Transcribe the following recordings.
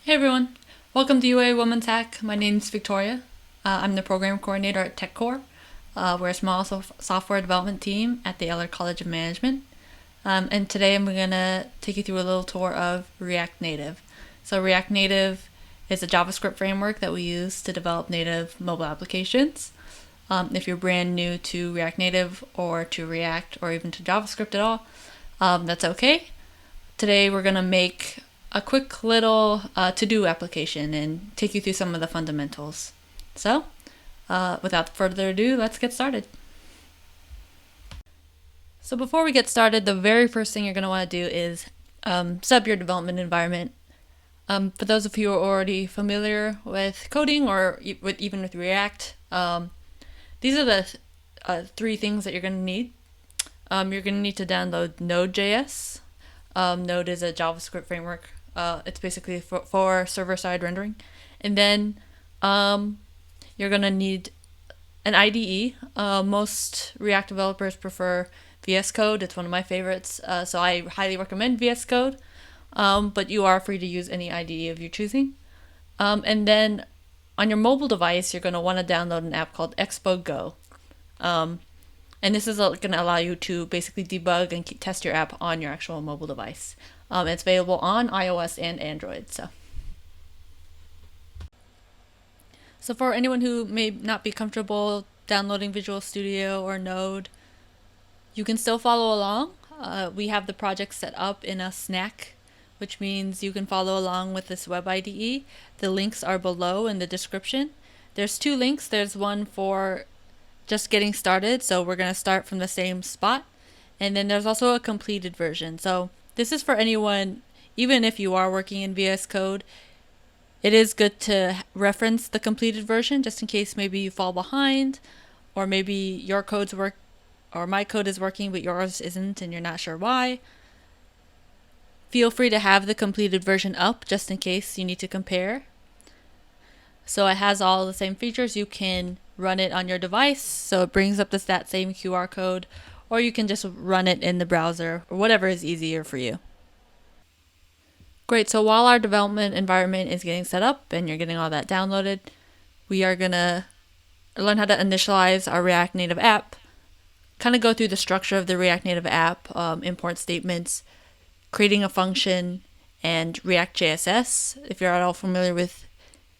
Hey everyone, welcome to UAWH Hack. My name's Victoria. I'm the program coordinator at TechCore. We're a small software development team at the Eller College of Management. And today I'm going to take you through a little tour of React Native. So React Native is a JavaScript framework that we use to develop native mobile applications. If you're brand new to React Native or to React or even to JavaScript at all, that's okay. Today we're going to make a quick little to-do application and take you through some of the fundamentals. So, without further ado, let's get started. So before we get started, the very first thing you're going to want to do is set up your development environment. For those of you who are already familiar with coding or even with React, these are the three things that you're going to need. You're going to need to download Node.js. Node is a JavaScript framework. It's basically for server-side rendering. And then you're going to need an IDE. Most React developers prefer VS Code. It's one of my favorites, so I highly recommend VS Code. But you are free to use any IDE of your choosing. And then on your mobile device, you're going to want to download an app called Expo Go. And this is going to allow you to basically debug and test your app on your actual mobile device. It's available on iOS and Android. So for anyone who may not be comfortable downloading Visual Studio or Node, you can still follow along. We have the project set up in a snack, which means you can follow along with this web IDE. The links are below in the description. There's two links. There's one for just getting started, so we're going to start from the same spot. And then there's also a completed version. So this is for anyone, even if you are working in VS Code, it is good to reference the completed version just in case maybe you fall behind, or maybe your code's work or my code is working but yours isn't and you're not sure why. Feel free to have the completed version up just in case you need to compare. So it has all the same features. You can run it on your device, so it brings up that same QR code, or you can just run it in the browser, or whatever is easier for you. Great, so while our development environment is getting set up and you're getting all that downloaded, we are going to learn how to initialize our React Native app, kind of go through the structure of the React Native app, import statements, creating a function, and React JSS. If you're at all familiar with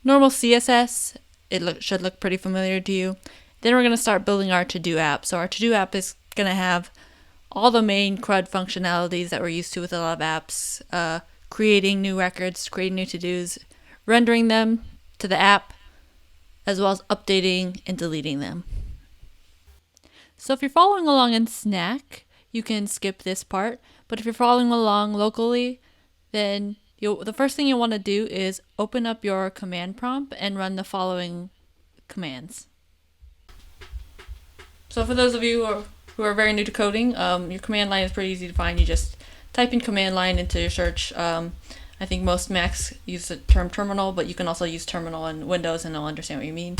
normal CSS, it should look pretty familiar to you. Then we're going to start building our to-do app. So our to-do app is going to have all the main CRUD functionalities that we're used to with a lot of apps, creating new records, creating new to-dos, rendering them to the app, as well as updating and deleting them. So if you're following along in Snack, you can skip this part. But if you're following along locally, then the first thing you want to do is open up your command prompt and run the following commands. So for those of you who are very new to coding, your command line is pretty easy to find. You just type in command line into your search. I think most Macs use the term terminal, but you can also use terminal in Windows and they'll understand what you mean.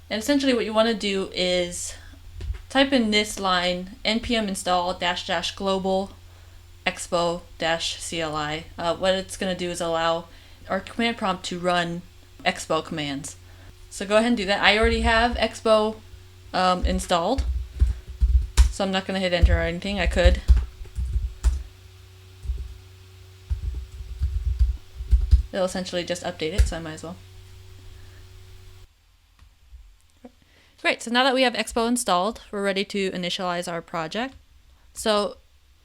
And essentially what you want to do is type in this line, npm install -- global expo -cli. What it's going to do is allow our command prompt to run expo commands. So go ahead and do that. I already have expo installed, so I'm not going to hit enter or anything. I could. It'll essentially just update it, so I might as well. Great, so now that we have expo installed, we're ready to initialize our project. So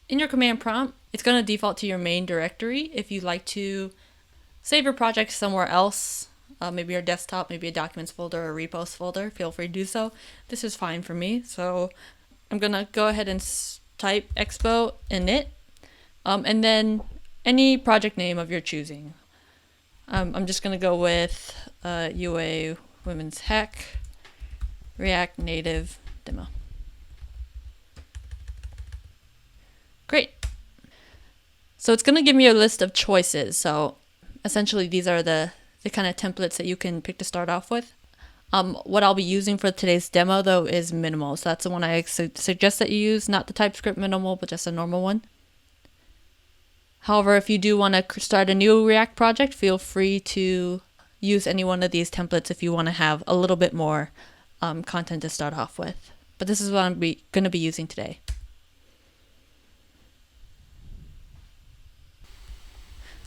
in your command prompt, it's going to default to your main directory. If you'd like to save your project somewhere else, maybe your desktop, maybe a documents folder or repos folder, feel free to do so. This is fine for me, so I'm going to go ahead and type expo init, and then any project name of your choosing. I'm just going to go with UAWH Hack React Native Demo. Great. So it's going to give me a list of choices. So essentially these are the kind of templates that you can pick to start off with. What I'll be using for today's demo though is minimal. So that's the one I suggest that you use, not the TypeScript minimal, but just a normal one. However, if you do want to start a new React project, feel free to use any one of these templates if you want to have a little bit more content to start off with. But this is what I'm going to be using today.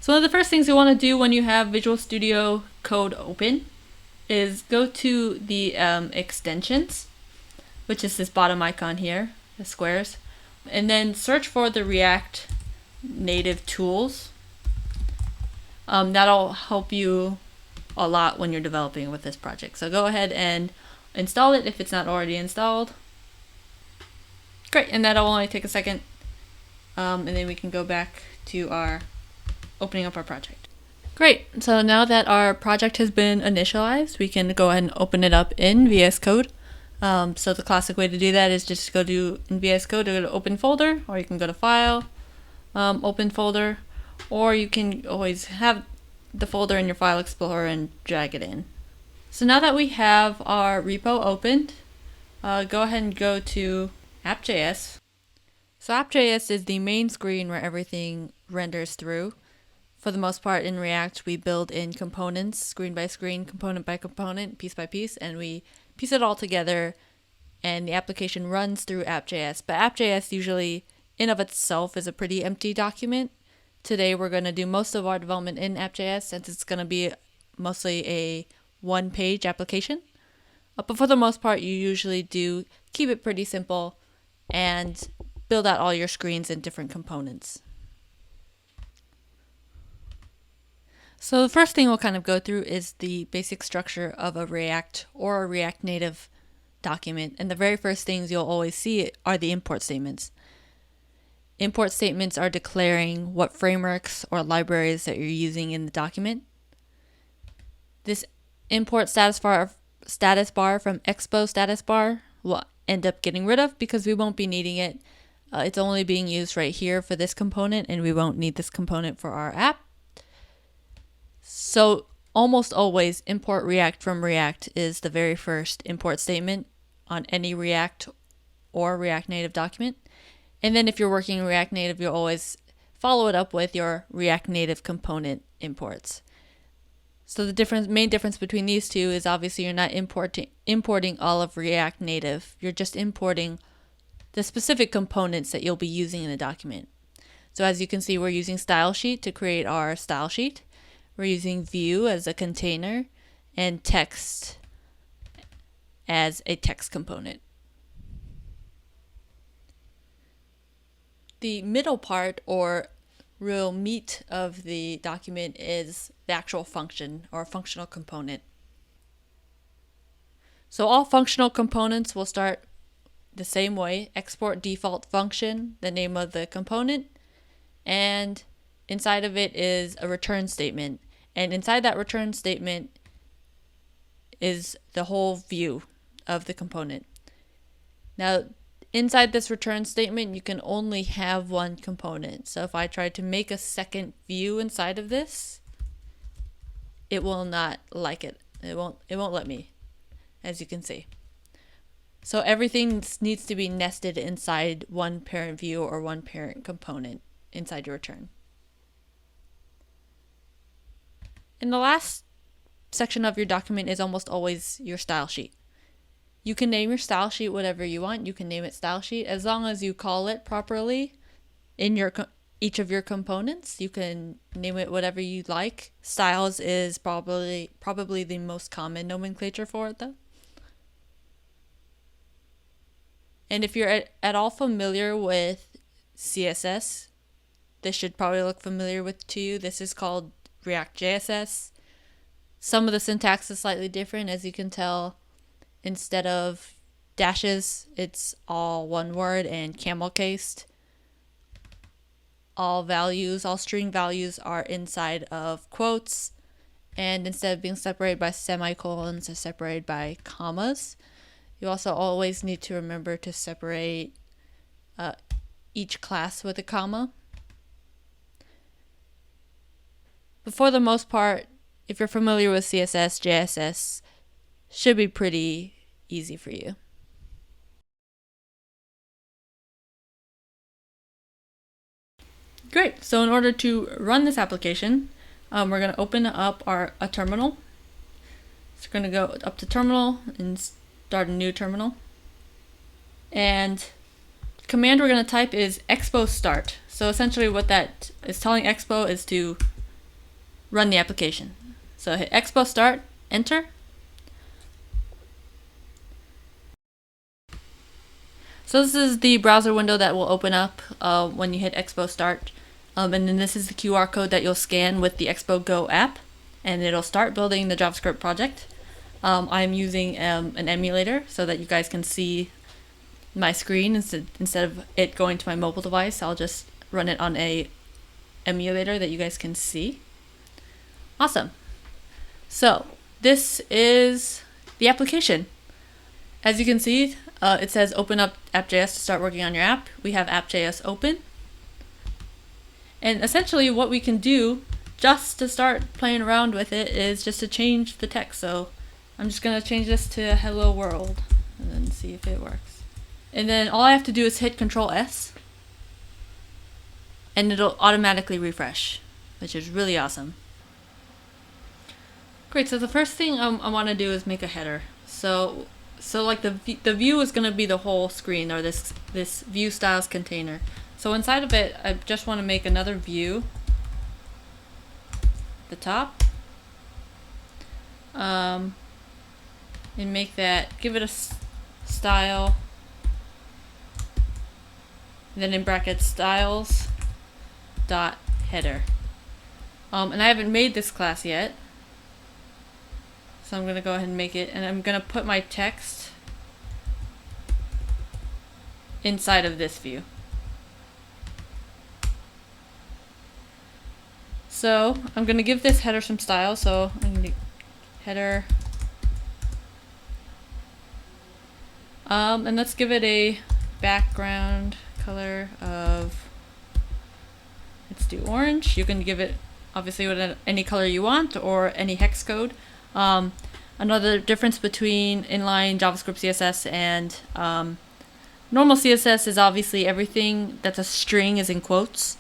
So one of the first things you want to do when you have Visual Studio Code open is go to the extensions, which is this bottom icon here, the squares, and then search for the React Native tools. That'll help you a lot when you're developing with this project. So go ahead and install it if it's not already installed. Great, and that'll only take a second, and then we can go back to our opening up our project. Great, so now that our project has been initialized, we can go ahead and open it up in VS Code. So the classic way to do that is just go to in VS Code, go to open folder, or you can go to file, open folder, or you can always have the folder in your file explorer and drag it in. So now that we have our repo opened, go ahead and go to app.js. So app.js is the main screen where everything renders through. For the most part in React, we build in components, screen by screen, component by component, piece by piece, and we piece it all together and the application runs through app.js. But app.js usually in of itself is a pretty empty document. Today we're going to do most of our development in app.js since it's going to be mostly a one-page application. But for the most part, you usually do keep it pretty simple and build out all your screens in different components. So the first thing we'll kind of go through is the basic structure of a React or a React Native document. And the very first things you'll always see are the import statements. Import statements are declaring what frameworks or libraries that you're using in the document. This import status bar from Expo status bar we'll end up getting rid of because we won't be needing it. It's only being used right here for this component, and we won't need this component for our app. So almost always import React from React is the very first import statement on any React or React Native document. And then if you're working in React Native, you'll always follow it up with your React Native component imports. So the main difference between these two is obviously you're not importing all of React Native. You're just importing the specific components that you'll be using in the document. So as you can see, we're using style sheet to create our style sheet. We're using view as a container and text as a text component. The middle part or real meat of the document is the actual function or functional component. So all functional components will start the same way: export default function, the name of the component, and inside of it is a return statement. And inside that return statement is the whole view of the component. Now, inside this return statement, you can only have one component. So if I try to make a second view inside of this, it will not like it. It won't let me, as you can see. So everything needs to be nested inside one parent view or one parent component inside your return. And the last section of your document is almost always your style sheet. You can name your style sheet whatever you want. You can name it style sheet as long as you call it properly in your each of your components. You can name it whatever you like. Styles is probably the most common nomenclature for it though. And if you're at all familiar with CSS, this should probably look familiar to you. This is called React JSS. Some of the syntax is slightly different, as you can tell. Instead of dashes, it's all one word and camel cased. All string values are inside of quotes, and instead of being separated by semicolons, they're separated by commas. You also always need to remember to separate each class with a comma. But for the most part, if you're familiar with CSS, JSS should be pretty easy for you. Great. So in order to run this application, we're going to open up a terminal. So we're going to go up to terminal and start a new terminal. And the command we're going to type is Expo start. So essentially what that is telling Expo is to run the application. So hit Expo start, enter. So this is the browser window that will open up when you hit Expo start. And then this is the QR code that you'll scan with the Expo Go app, and it'll start building the JavaScript project. I'm using an emulator so that you guys can see my screen instead of it going to my mobile device. I'll just run it on a emulator that you guys can see. Awesome. So this is the application. As you can see, it says open up app.js to start working on your app. We have app.js open. And essentially what we can do just to start playing around with it is just to change the text. So I'm just going to change this to hello world and then see if it works. And then all I have to do is hit Control S and it'll automatically refresh, which is really awesome. Great, so the first thing I want to do is make a header. So like the view is going to be the whole screen, or this view styles container. So inside of it, I just want to make another view at the top, and make that, give it a style, and then in brackets styles dot header. And I haven't made this class yet, so I'm going to go ahead and make it, and I'm going to put my text inside of this view. So I'm going to give this header some style, so I'm going to header, and let's give it a background color of, let's do orange. You can give it obviously with any color you want or any hex code. Another difference between inline JavaScript CSS and normal CSS is obviously everything that's a string is in quotes.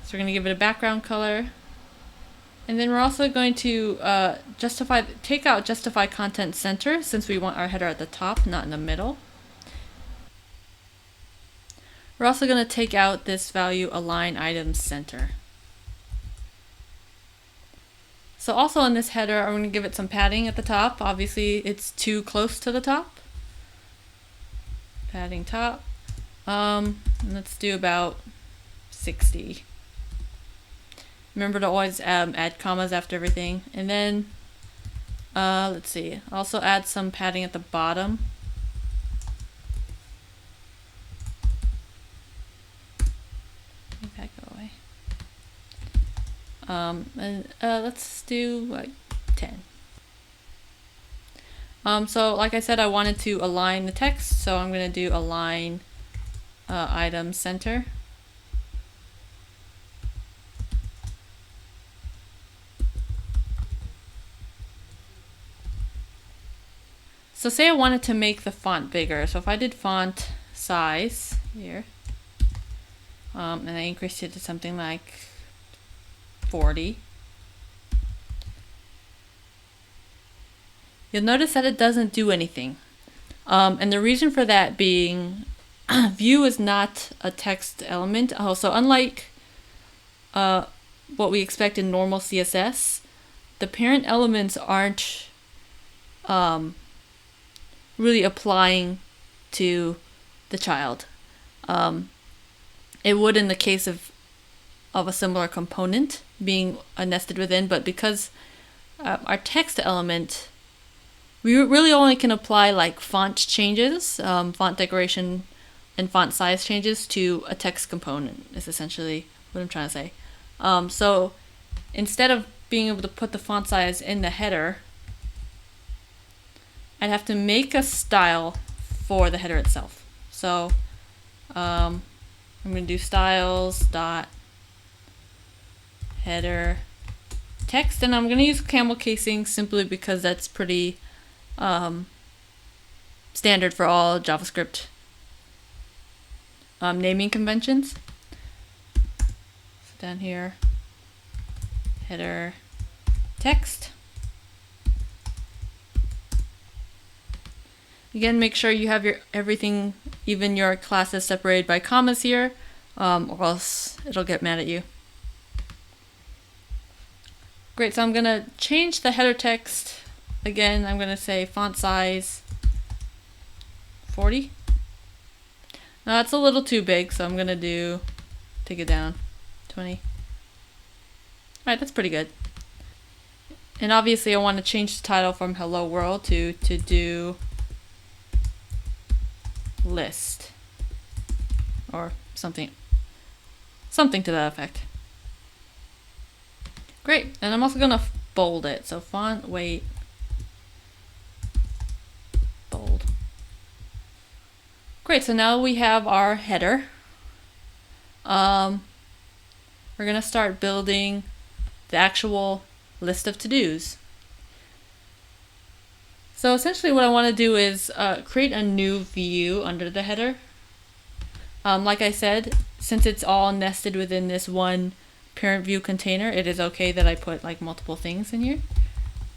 So we're going to give it a background color, and then we're also going to take out justify content center, since we want our header at the top, not in the middle. We're also going to take out this value align items center. So also in this header, I'm going to give it some padding at the top. Obviously it's too close to the top. Padding top. And let's do about 60. Remember to always add commas after everything. And then, let's see, also add some padding at the bottom. Make that go away. And let's do like 10. So like I said, I wanted to align the text, so I'm going to do align item center. So say I wanted to make the font bigger. So if I did font size here, and I increased it to something like 40, you'll notice that it doesn't do anything. And the reason for that being, view is not a text element. So unlike what we expect in normal CSS, the parent elements aren't really applying to the child. It would in the case of a similar component being nested within, but because our text element, we really only can apply like font changes, font decoration and font size changes to a text component is essentially what I'm trying to say. So instead of being able to put the font size in the header, I'd have to make a style for the header itself. So I'm going to do styles dot header text, and I'm going to use camel casing simply because that's pretty standard for all JavaScript naming conventions. down here, header text. Again, make sure you have your everything, even your classes, separated by commas here, or else it'll get mad at you. Great, so I'm gonna change the header text. Again, I'm gonna say font size 40. Now that's a little too big, so I'm gonna take it down 20. Alright, that's pretty good. And obviously I want to change the title from Hello World to do list or something to that effect. Great, and I'm also going to bold it. So font weight bold. Great, so now we have our header. We're going to start building the actual list of to-dos. So essentially what I want to do is create a new view under the header. Like I said, since it's all nested within this one parent view container, it is okay that I put like multiple things in here.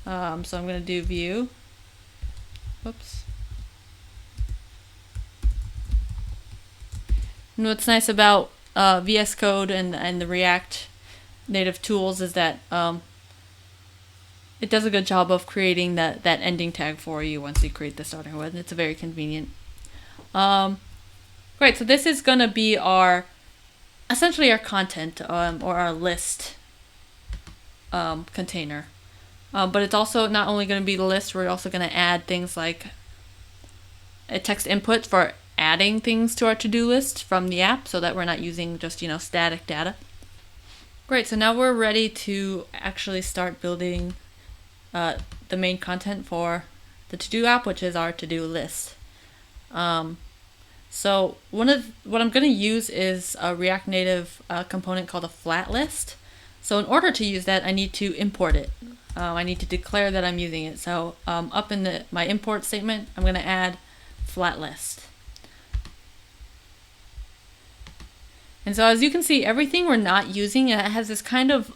So I'm going to do view. Whoops. And what's nice about VS Code and the React Native tools is that it does a good job of creating that ending tag for you once you create the starting one. It's very convenient. Great, so this is going to be essentially our content or our list container. But it's also not only going to be the list, we're also going to add things like a text input for adding things to our to-do list from the app so that we're not using just, static data. Great, so now we're ready to actually start building the main content for the to-do app, which is our to-do list. So what I'm going to use is a React Native component called a flat list. So in order to use that, I need to import it. I need to declare that I'm using it. So up in my import statement, I'm going to add flat list. And so as you can see, everything we're not using, it has this kind of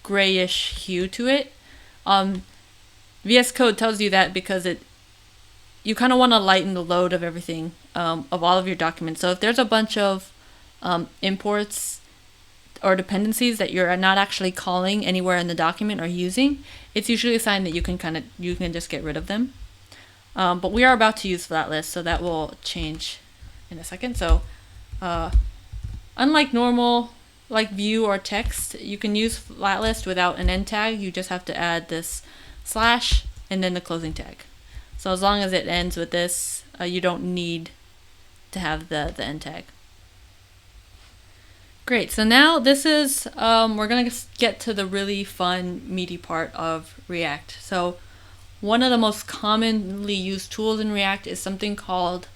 grayish hue to it. VS Code tells you that because you kind of want to lighten the load of everything, of all of your documents. So if there's a bunch of imports or dependencies that you're not actually calling anywhere in the document or using, it's usually a sign that you can just get rid of them. But we are about to use flat list, so that will change in a second. So unlike normal like view or text, you can use flat list without an end tag. You just have to add this slash and then the closing tag. So as long as it ends with this, you don't need to have the end tag. Great, so now this is, we're going to get to the really fun, meaty part of React. So one of the most commonly used tools in React is something called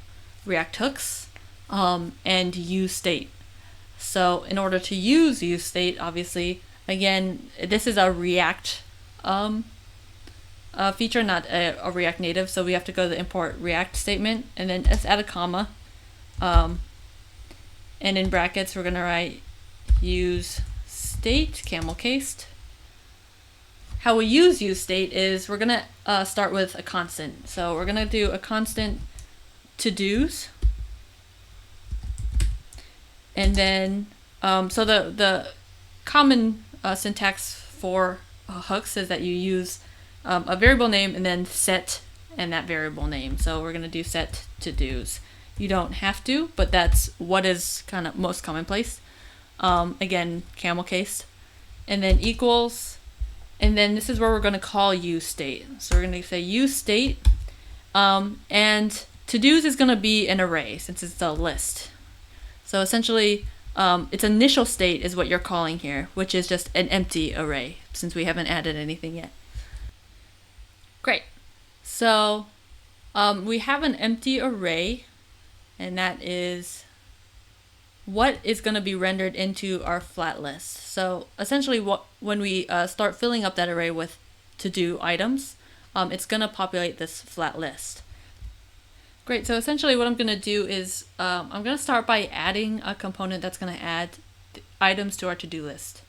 React hooks and useState. So in order to use useState, obviously, again, this is a React feature, not a React Native. So we have to go to the import React statement and then let's add a comma. And in brackets, we're going to write useState, camel cased. How we use useState is we're going to start with a constant. So we're going to do a constant to-dos. And then, so the common syntax for hooks is that you use a variable name and then set and that variable name. So we're going to do set to-dos. You don't have to, but that's what is kind of most commonplace. Again, camel case. And then equals. And then this is where we're going to call useState. So we're going to say useState. And to-dos is going to be an array since it's a list. So essentially, its initial state is what you're calling here, which is just an empty array, since we haven't added anything yet. Great. So we have an empty array, and that is what is going to be rendered into our flat list. So essentially, when we start filling up that array with to-do items, it's going to populate this flat list. Great, so essentially what I'm going to do is I'm going to start by adding a component that's going to add items to our to-do list.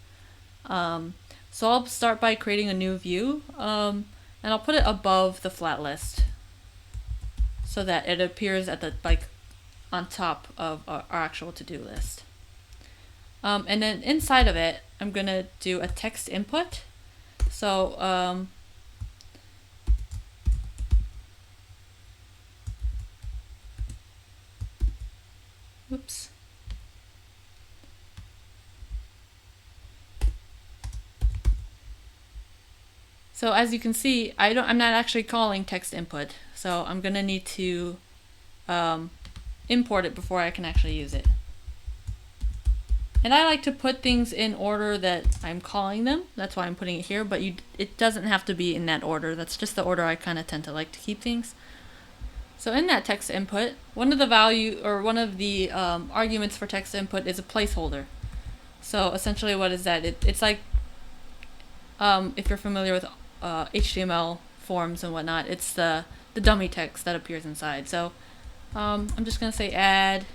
So I'll start by creating a new view, and I'll put it above the flat list so that it appears at the on top of our actual to-do list. And then inside of it, I'm gonna do a text input. So oops. So as you can see, I'm not actually calling text input, so I'm gonna need to import it before I can actually use it. And I like to put things in order that I'm calling them. That's why I'm putting it here, but it doesn't have to be in that order. That's just the order I kind of tend to like to keep things. So in that text input, one of the arguments for text input is a placeholder. So essentially, what is that? It's like if you're familiar with HTML forms and whatnot, it's the dummy text that appears inside. So I'm just gonna say add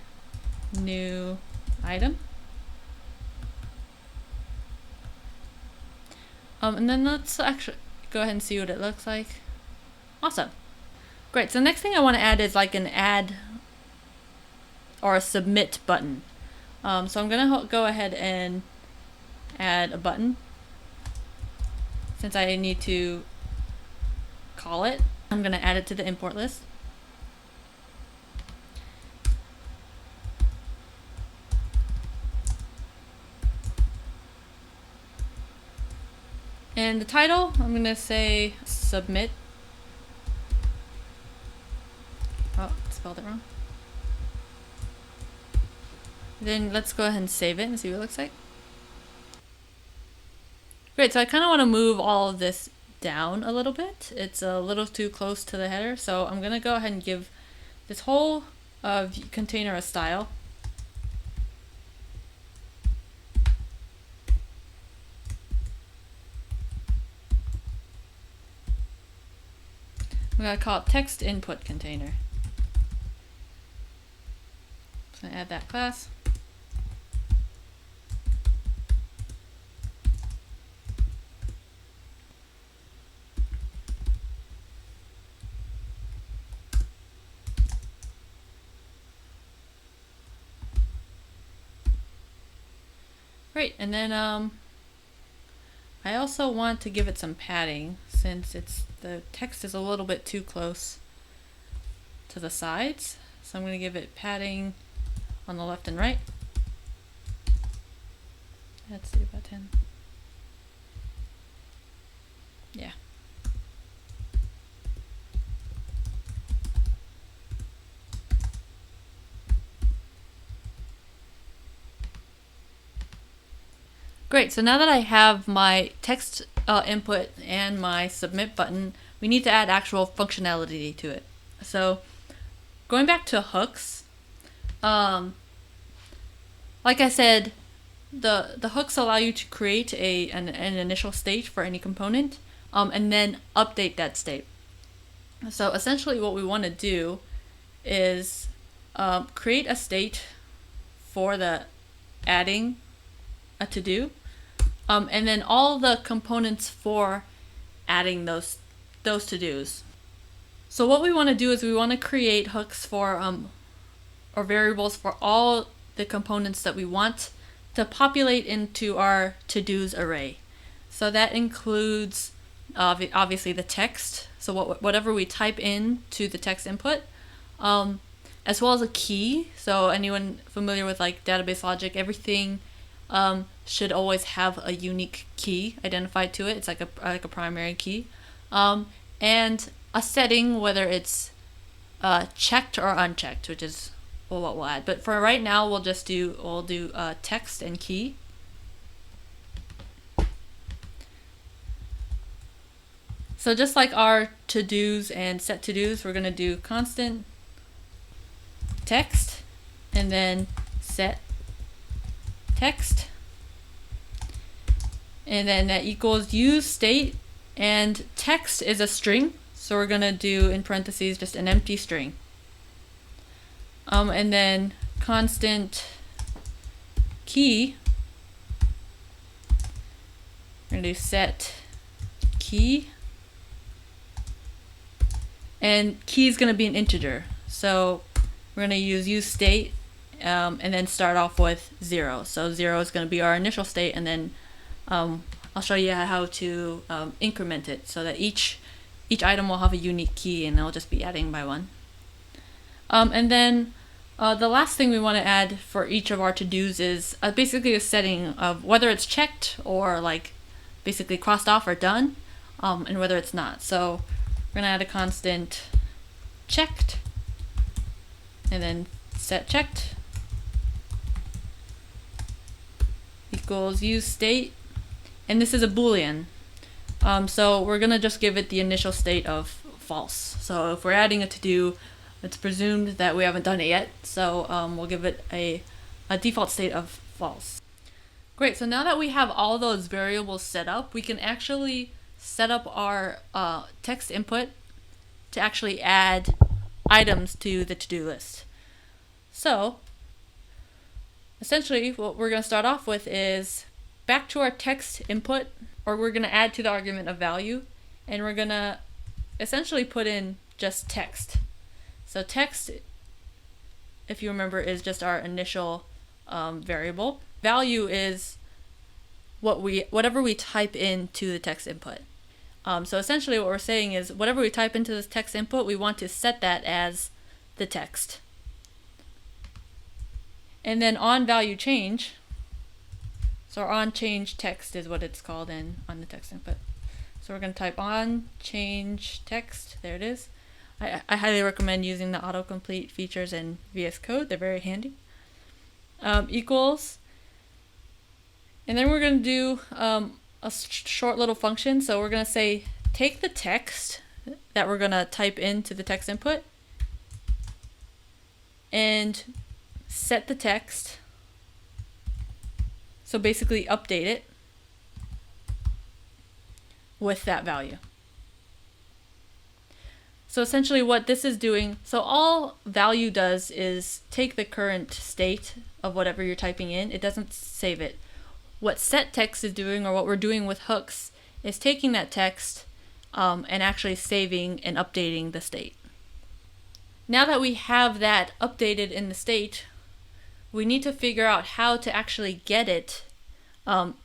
new item. And then let's actually go ahead and see what it looks like. Awesome. Great. So the next thing I want to add is like an add or a submit button. So I'm gonna go ahead and add a button. Since I need to call it, I'm gonna add it to the import list. And the title, I'm gonna say submit. Oh, spelled it wrong. Then let's go ahead and save it and see what it looks like. Great, so I kind of want to move all of this down a little bit. It's a little too close to the header, so I'm going to go ahead and give this whole container a style. I'm going to call it text input container. So I'm going to add that class. Great, and then I also want to give it some padding since the text is a little bit too close to the sides. So I'm going to give it padding on the left and right. Let's see, about 10. Yeah. Great, so now that I have my text input and my submit button, we need to add actual functionality to it. So going back to hooks, like I said, the hooks allow you to create an initial state for any component and then update that state. So essentially what we want to do is create a state for the adding a to-do, and then all the components for adding those to-dos. So what we want to do is we want to create hooks for or variables for all the components that we want to populate into our to-dos array. So that includes obviously the text, so whatever we type in to the text input, as well as a key. So anyone familiar with like database logic, everything should always have a unique key identified to it. It's like a primary key, and a setting, whether it's checked or unchecked, which is what we'll add. But for right now, we'll do text and key. So just like our to-dos and set to-dos, we're gonna do constant text and then set text, and then that equals useState, and text is a string, so we're gonna do in parentheses just an empty string, and then constant key going to do set key. And key is going to be an integer. So we're going to use useState and then start off with 0. So 0 is going to be our initial state, and then I'll show you how to increment it so that each item will have a unique key, and it'll just be adding by 1. And then the last thing we want to add for each of our to-dos is basically a setting of whether it's checked or like basically crossed off or done, and whether it's not. So we're going to add a constant checked, and then set checked equals useState, and this is a Boolean. So we're going to just give it the initial state of false. So if we're adding a to-do, it's presumed that we haven't done it yet, so we'll give it a default state of false. Great, so now that we have all those variables set up, we can actually set up our text input to actually add items to the to-do list. So essentially what we're going to start off with is back to our text input, or we're going to add to the argument a value, and we're going to essentially put in just text. So text, if you remember, is just our initial variable. Value is whatever we type into the text input. So essentially what we're saying is whatever we type into this text input, we want to set that as the text. And then on value change, so our on change text is what it's called on the text input. So we're going to type on change text. There it is. I highly recommend using the autocomplete features in VS Code. They're very handy. Equals, and then we're going to do a short little function. So we're going to say take the text that we're going to type into the text input and set the text. So basically update it with that value. So essentially what this is doing, so all value does is take the current state of whatever you're typing in. It doesn't save it. What set text is doing, or what we're doing with hooks, is taking that text and actually saving and updating the state. Now that we have that updated in the state, we need to figure out how to actually get it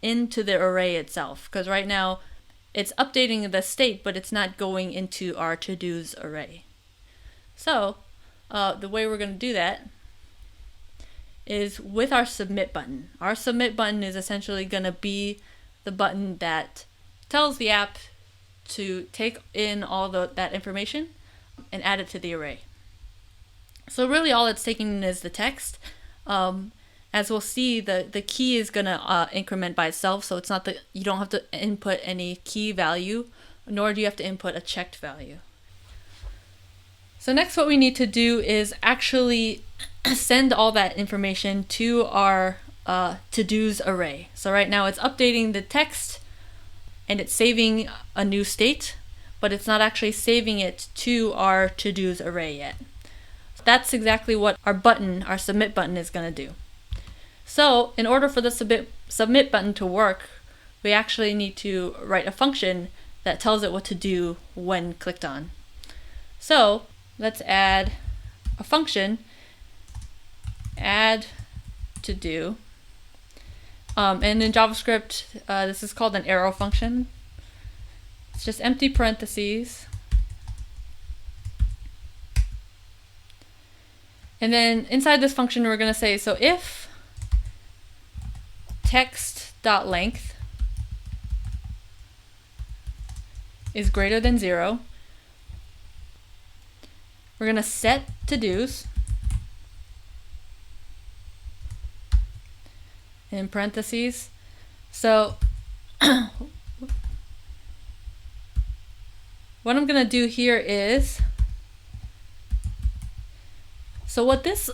into the array itself, because right now it's updating the state, but it's not going into our to-dos array. So the way we're going to do that is with our submit button. Our submit button is essentially going to be the button that tells the app to take in all that information and add it to the array. So really all it's taking in is the text. As we'll see, the key is going to increment by itself, so it's not that you don't have to input any key value, nor do you have to input a checked value. So next what we need to do is actually send all that information to our to-dos array. So right now it's updating the text and it's saving a new state, but it's not actually saving it to our to-dos array yet. That's exactly what our submit button is going to do. So in order for the submit button to work, we actually need to write a function that tells it what to do when clicked on. So let's add a function, add to do, and in JavaScript this is called an arrow function. It's just empty parentheses, and then inside this function we're going to say, so if text.length is greater than 0, we're going to set to-dos in parentheses. So what I'm going to do here is, so what this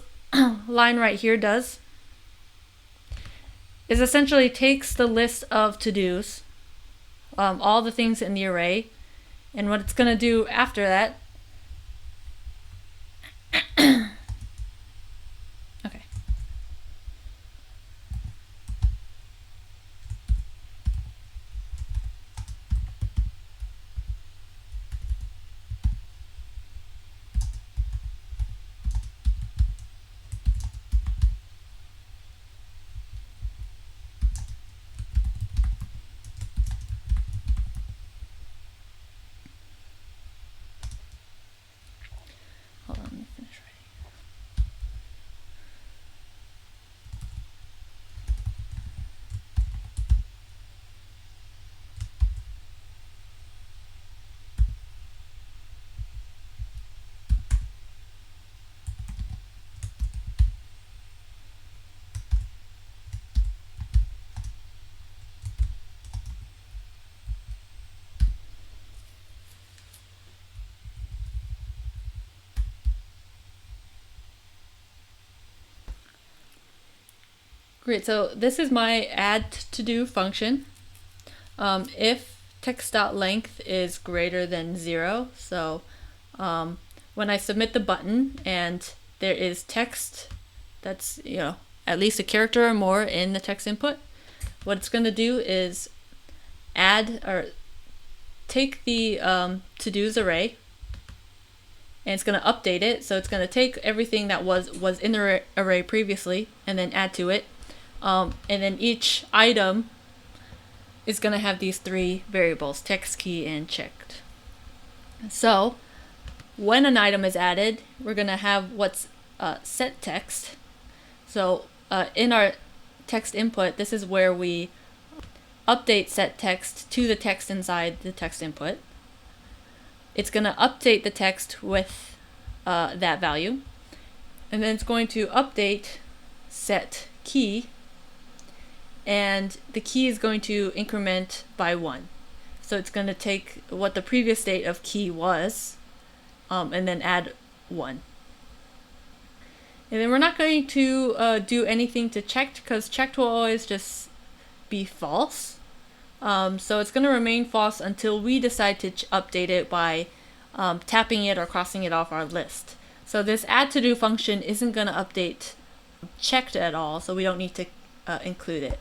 line right here does is essentially takes the list of to-dos, all the things in the array, and what it's going to do after that, okay. Great, so this is my add to do function. If text.length is greater than 0, so when I submit the button and there is text that's, at least a character or more in the text input, what it's going to do is add or take the to-dos array, and it's going to update it. So it's going to take everything that was in the array previously and then add to it. And then each item is going to have these 3 variables, text, key, and checked. So when an item is added, we're going to have what's set text. So in our text input, this is where we update set text to the text inside the text input. It's going to update the text with that value, and then it's going to update set key, and the key is going to increment by 1. So it's going to take what the previous state of key was and then add 1. And then we're not going to do anything to checked, because checked will always just be false. So it's going to remain false until we decide to update it by tapping it or crossing it off our list. So this add to do function isn't going to update checked at all, so we don't need to include it.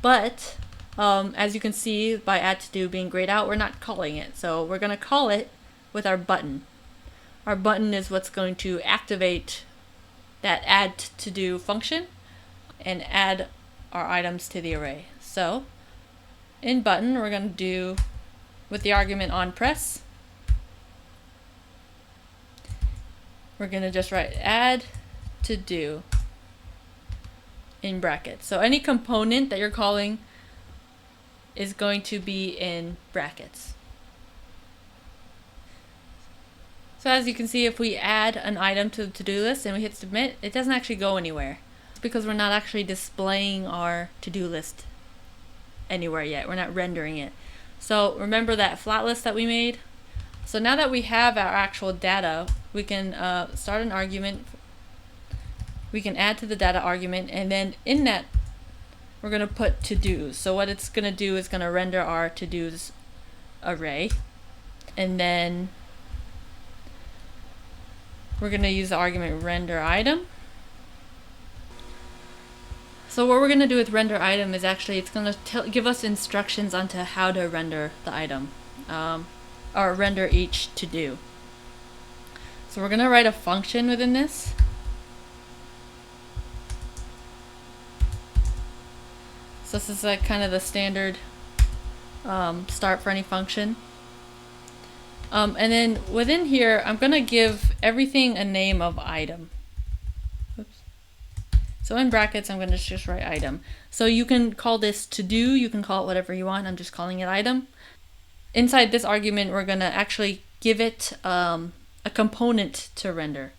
But as you can see, by add to do being grayed out, we're not calling it. So we're going to call it with our button. Our button is what's going to activate that add to do function and add our items to the array. So in button, we're going to do with the argument on press, we're going to just write add to do in brackets. So any component that you're calling is going to be in brackets. So as you can see, if we add an item to the to-do list and we hit submit, it doesn't actually go anywhere. It's because we're not actually displaying our to-do list anywhere yet. We're not rendering it. So remember that flat list that we made? So now that we have our actual data, we can start an argument. We can add to the data argument, and then in that we're going to put to-dos. So what it's going to do is going to render our to-dos array, and then we're going to use the argument render item. So what we're going to do with render item is actually it's going to give us instructions onto how to render the item, or render each to do. So we're going to write a function within this. So this is like kind of the standard start for any function. And then within here, I'm going to give everything a name of item. Oops. So in brackets, I'm going to just write item. So you can call this to do, you can call it whatever you want. I'm just calling it item. Inside this argument, we're going to actually give it a component to render.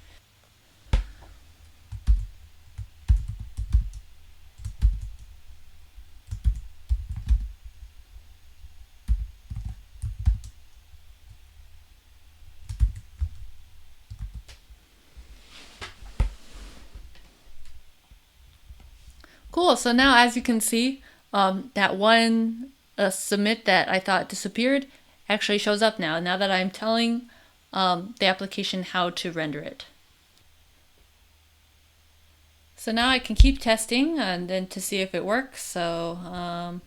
Cool, so now as you can see, that one submit that I thought disappeared actually shows up now that I'm telling the application how to render it. So now I can keep testing and then to see if it works. So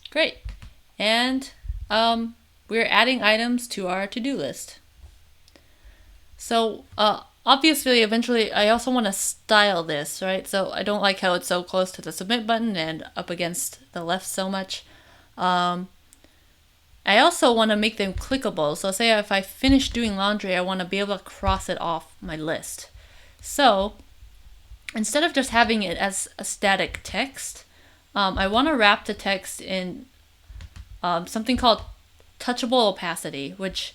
great, and we're adding items to our to-do list. So obviously, eventually, I also want to style this, right? So I don't like how it's so close to the submit button and up against the left so much. I also want to make them clickable. So say if I finish doing laundry, I want to be able to cross it off my list. So instead of just having it as a static text, I want to wrap the text in something called touchable opacity, which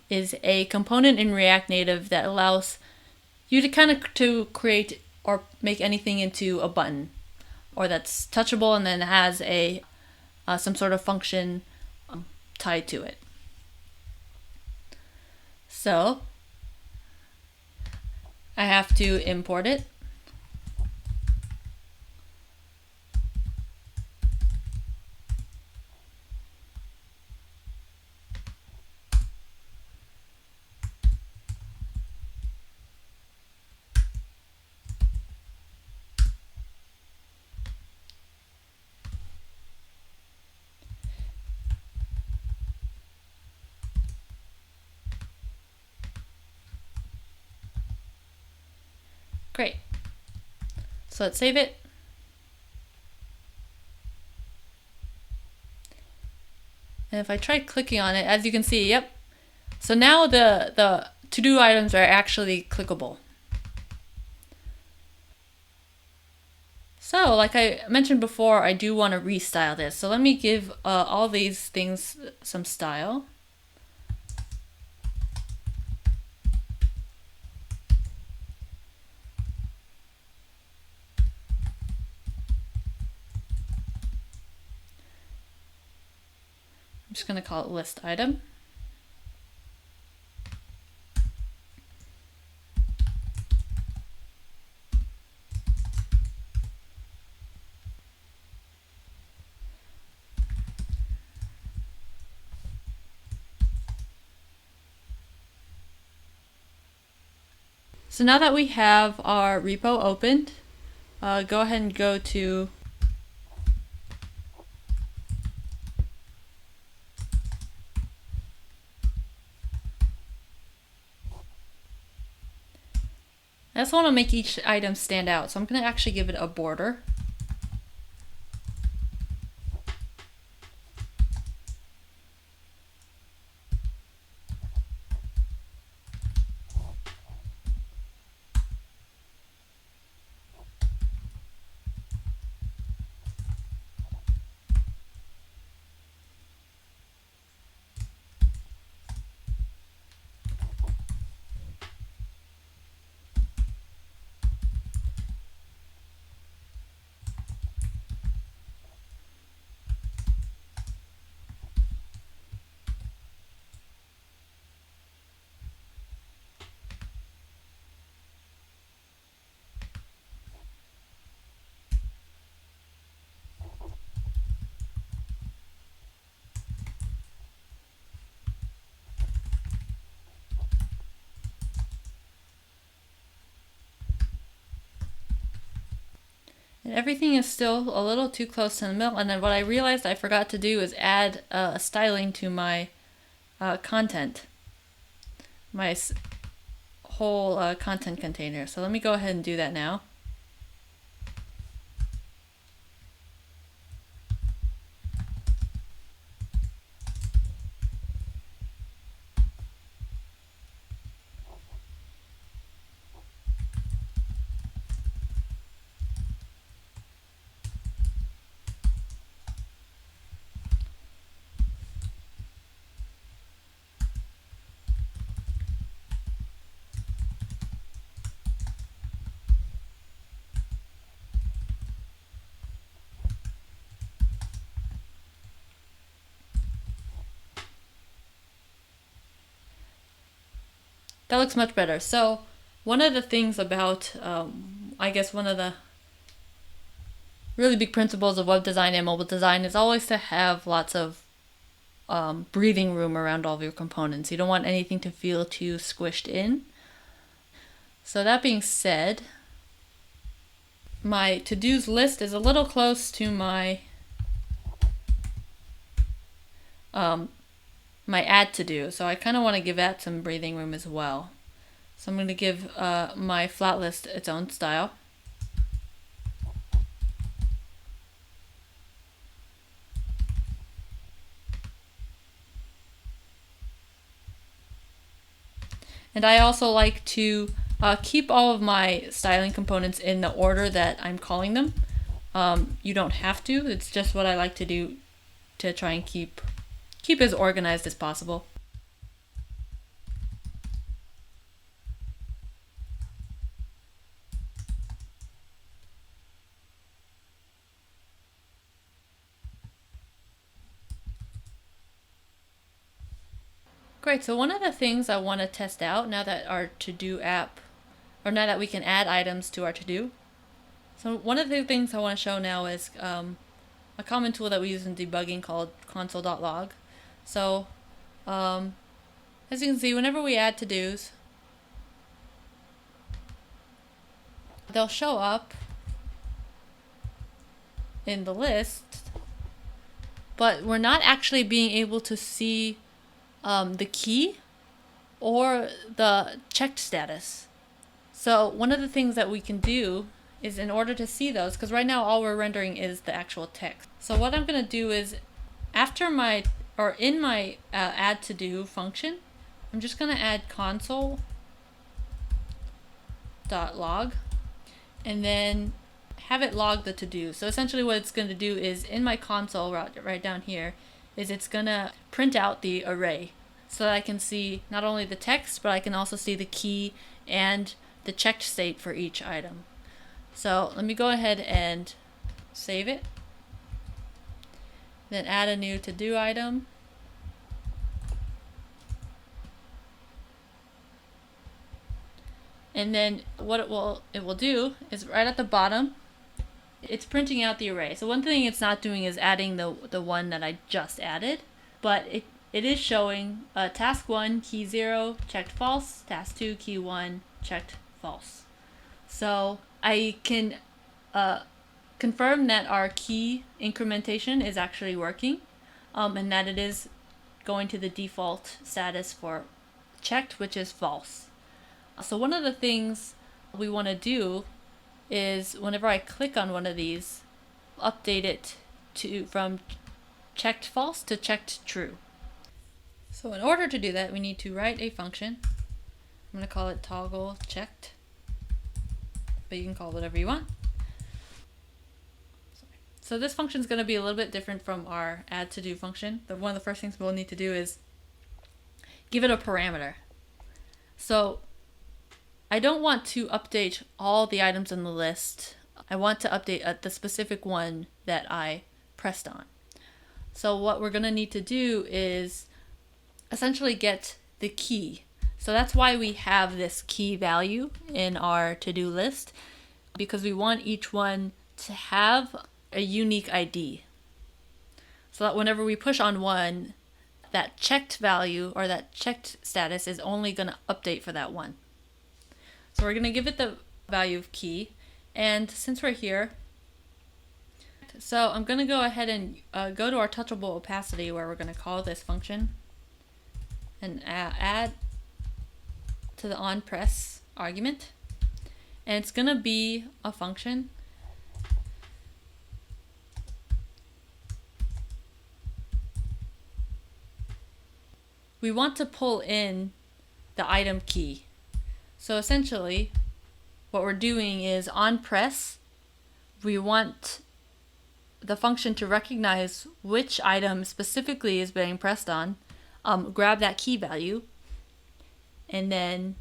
is a component in React Native that allows you to kind of to create or make anything into a button, or that's touchable and then has a some sort of function tied to it. So I have to import it. Great. So let's save it. And if I try clicking on it, as you can see, yep. So now the to-do items are actually clickable. So like I mentioned before, I do want to restyle this. So let me give all these things some style. I'm just going to call it list item. So now that we have our repo opened, go ahead and go to I just want to make each item stand out, so I'm going to actually give it a border. And everything is still a little too close to the middle. And then what I realized I forgot to do is add a styling to my content, my whole content container. So let me go ahead and do that now. That looks much better. So one of the things about, I guess one of the really big principles of web design and mobile design is always to have lots of breathing room around all of your components. You don't want anything to feel too squished in. So that being said, my to-dos list is a little close to my my add to do. So I kind of want to give that some breathing room as well. So I'm going to give my flat list its own style. And I also like to keep all of my styling components in the order that I'm calling them. You don't have to, it's just what I like to do to try and keep as organized as possible. Great, so one of the things I want to test out now that our to-do app, or now that we can add items to our to-do. So one of the things I want to show now is a common tool that we use in debugging called console.log. So as you can see, whenever we add to-dos, they'll show up in the list, but we're not actually being able to see the key or the checked status. So one of the things that we can do is, in order to see those, because right now all we're rendering is the actual text. So what I'm going to do is, in my add to do function, I'm just going to add console.log and then have it log the to-do. So essentially what it's going to do is, in my console right down here, is it's going to print out the array so that I can see not only the text, but I can also see the key and the checked state for each item. So let me go ahead and save it, then add a new to-do item. And then what it will do is, right at the bottom, it's printing out the array. So one thing it's not doing is adding the one that I just added, but it is showing task 1 key 0 checked false, task 2 key 1 checked false. So I can confirm that our key incrementation is actually working, and that it is going to the default status for checked, which is false. So one of the things we want to do is, whenever I click on one of these, update it from checked false to checked true. So in order to do that, we need to write a function. I'm going to call it toggle checked, but you can call it whatever you want. So this function is going to be a little bit different from our add to do function. One of the first things we'll need to do is give it a parameter. So I don't want to update all the items in the list. I want to update the specific one that I pressed on. So what we're going to need to do is essentially get the key. So that's why we have this key value in our to-do list, because we want each one to have a unique ID. So that whenever we push on one, that checked value or that checked status is only going to update for that one. So we're going to give it the value of key, and since we're here, so I'm going to go ahead and go to our touchable opacity, where we're going to call this function and add to the onPress argument, and it's going to be a function. We want to pull in the item key. So essentially, what we're doing is, on press, we want the function to recognize which item specifically is being pressed on, grab that key value, and then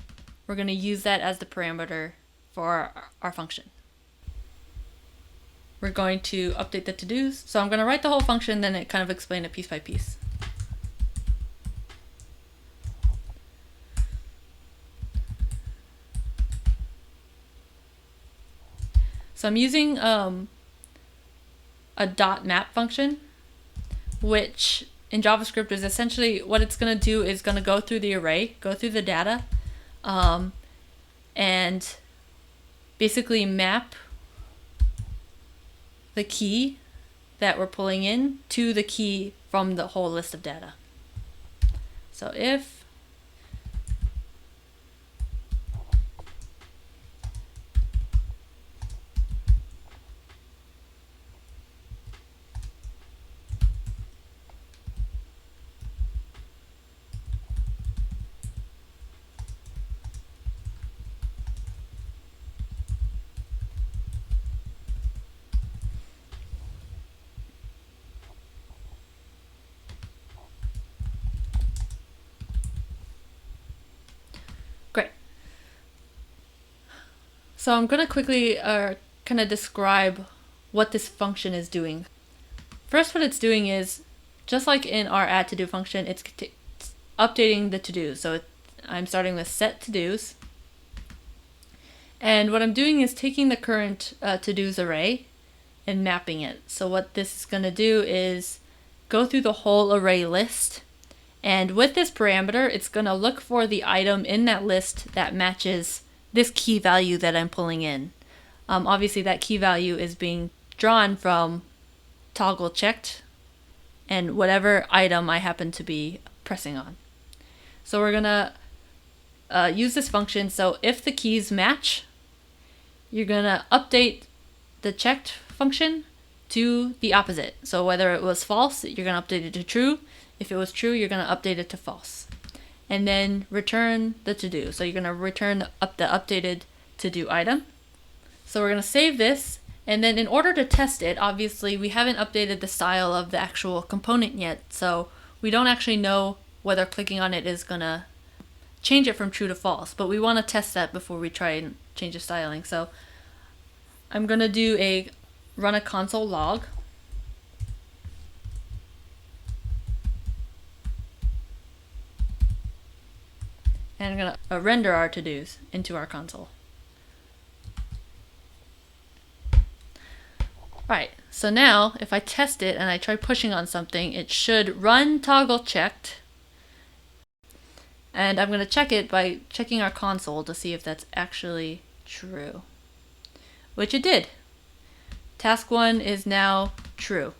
we're going to use that as the parameter for our function. We're going to update the to-dos. So I'm going to write the whole function, then it kind of explain it piece by piece. So I'm using a .map function, which in JavaScript is essentially what it's going to do is going to go through the array, go through the data, and basically map the key that we're pulling in to the key from the whole list of data. So if Great. So I'm going to quickly kind of describe what this function is doing. First, what it's doing is, just like in our add to do function, it's updating the to-dos. So I'm starting with set to-dos. And what I'm doing is taking the current to-dos array and mapping it. So what this is going to do is go through the whole array list. And with this parameter, it's going to look for the item in that list that matches this key value that I'm pulling in. Obviously, that key value is being drawn from toggle checked and whatever item I happen to be pressing on. So we're going to use this function. So if the keys match, you're going to update the checked function to the opposite. So whether it was false, you're going to update it to true. If it was true, you're going to update it to false. And then return the to-do. So you're going to return the updated to-do item. So we're going to save this. And then in order to test it, obviously we haven't updated the style of the actual component yet. So we don't actually know whether clicking on it is going to change it from true to false. But we want to test that before we try and change the styling. So I'm going to run a console log. And I'm going to render our to-dos into our console. Alright, so now if I test it and I try pushing on something, it should run toggle checked. And I'm going to check it by checking our console to see if that's actually true. Which it did. Task 1 is now true.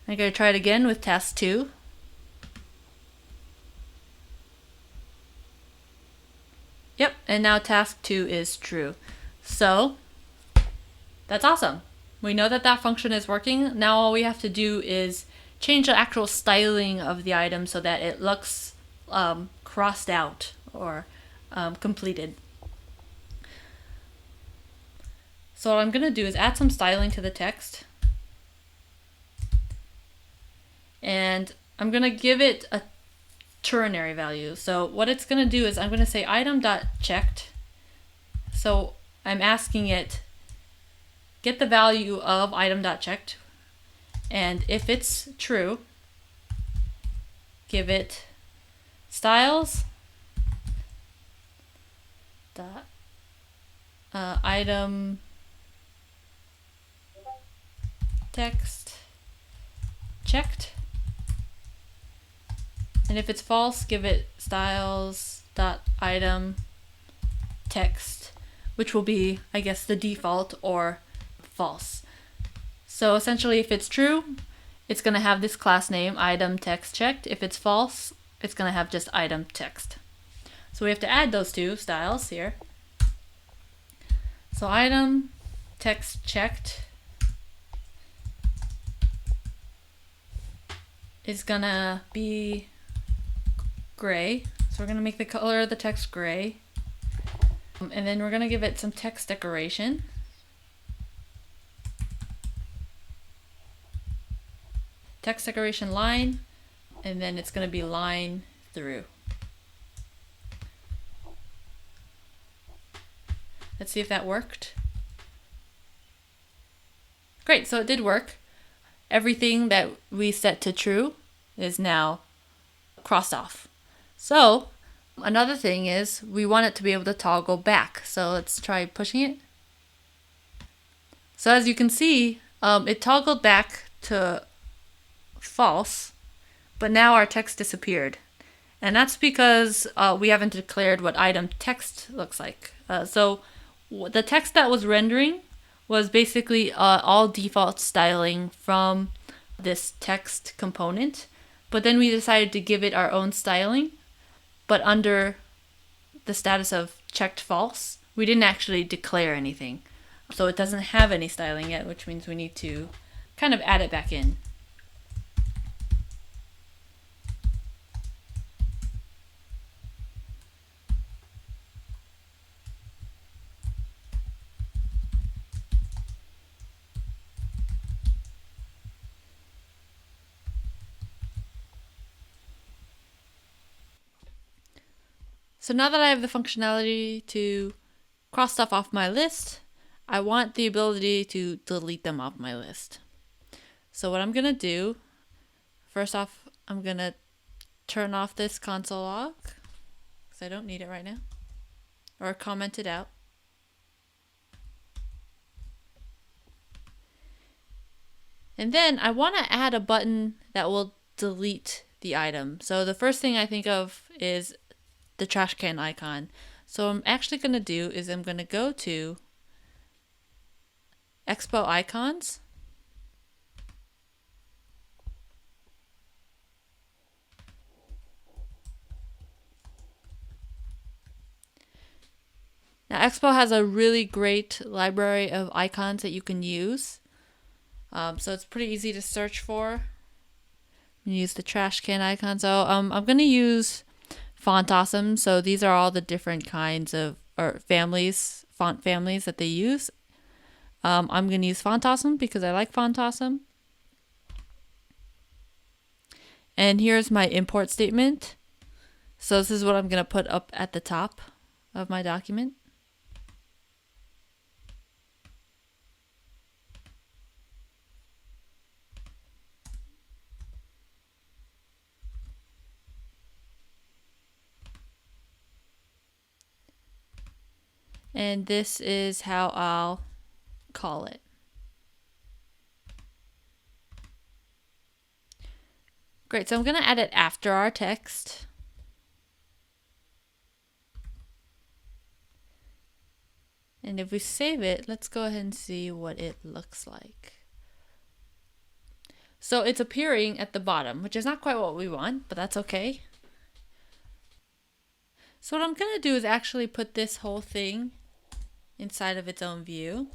I'm going to try it again with task 2. Yep, and now task 2 is true. So that's awesome. We know that that function is working. Now all we have to do is change the actual styling of the item so that it looks crossed out or completed. So what I'm going to do is add some styling to the text. And I'm going to give it a ternary value. So what it's going to do is I'm going to say item.checked. So I'm asking it, get the value of item.checked. And if it's true, give it styles dot item text checked. And if it's false, give it styles dot item text, which will be, I guess, the default or false. So essentially, if it's true, it's going to have this class name, item text checked. If it's false, it's going to have just item text. So we have to add those two styles here. So item text checked is going to be gray. So we're going to make the color of the text gray. And then we're going to give it some text decoration. Text decoration line, and then it's going to be line through. Let's see if that worked. Great, so it did work. Everything that we set to true is now crossed off. So another thing is we want it to be able to toggle back. So let's try pushing it. So as you can see, it toggled back to false, but now our text disappeared. And that's because we haven't declared what item text looks like. So the text that was rendering was basically all default styling from this text component, but then we decided to give it our own styling, but under the status of checked false, we didn't actually declare anything. So it doesn't have any styling yet, which means we need to kind of add it back in. So now that I have the functionality to cross stuff off my list, I want the ability to delete them off my list. So what I'm going to do, first off, I'm going to turn off this console log because I don't need it right now, or comment it out. And then I want to add a button that will delete the item. So the first thing I think of is the trash can icon. So what I'm actually going to do is I'm going to go to Expo Icons. Now Expo has a really great library of icons that you can use. So it's pretty easy to search for. Use the trash can icon. So I'm going to use Font Awesome. So these are all the different kinds of families, font families that they use. I'm going to use Font Awesome because I like Font Awesome. And here's my import statement. So this is what I'm going to put up at the top of my document. And this is how I'll call it. Great, so I'm going to add it after our text. And if we save it, let's go ahead and see what it looks like. So it's appearing at the bottom, which is not quite what we want, but that's okay. So what I'm going to do is actually put this whole thing inside of its own view.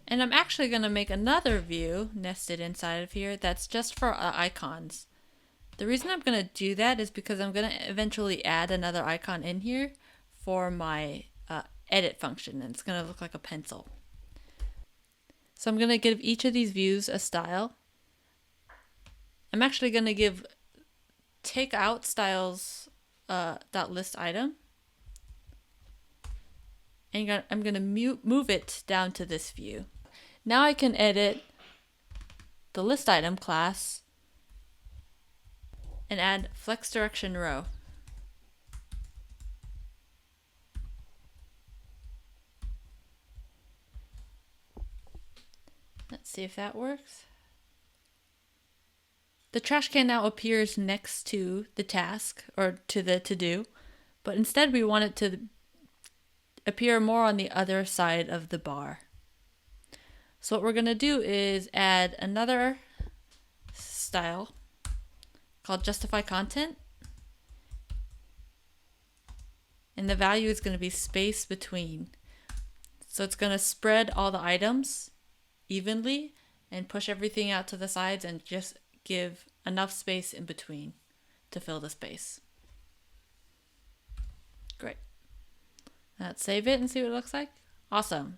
And I'm actually going to make another view nested inside of here that's just for icons. The reason I'm going to do that is because I'm going to eventually add another icon in here for my edit function, and it's going to look like a pencil. So I'm going to give each of these views a style. I'm actually going to take out styles .list item, and I'm going to move it down to this view. Now I can edit the list item class and add flex direction row. Let's see if that works. The trash can now appears next to the task, or to the to-do, but instead we want it to appear more on the other side of the bar. So what we're going to do is add another style called justify content, and the value is going to be space between. So it's going to spread all the items evenly and push everything out to the sides and just give enough space in between to fill the space. Great. Let's save it and see what it looks like. Awesome.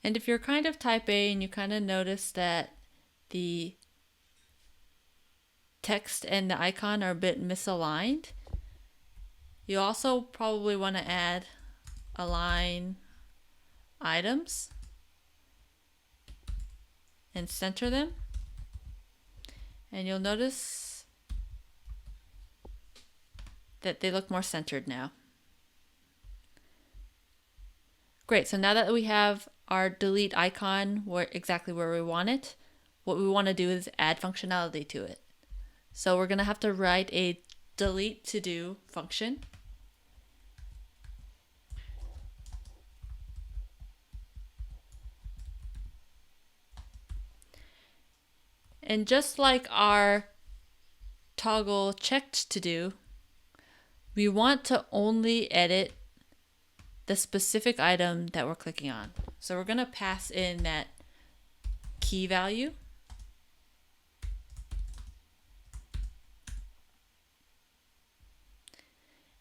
And if you're kind of type A and you kind of notice that the text and the icon are a bit misaligned, you also probably want to add align items and center them. And you'll notice that they look more centered now. Great, so now that we have our delete icon exactly where we want it, what we want to do is add functionality to it. So we're going to have to write a delete to do function. And just like our toggle checked to do, we want to only edit the specific item that we're clicking on. So we're going to pass in that key value.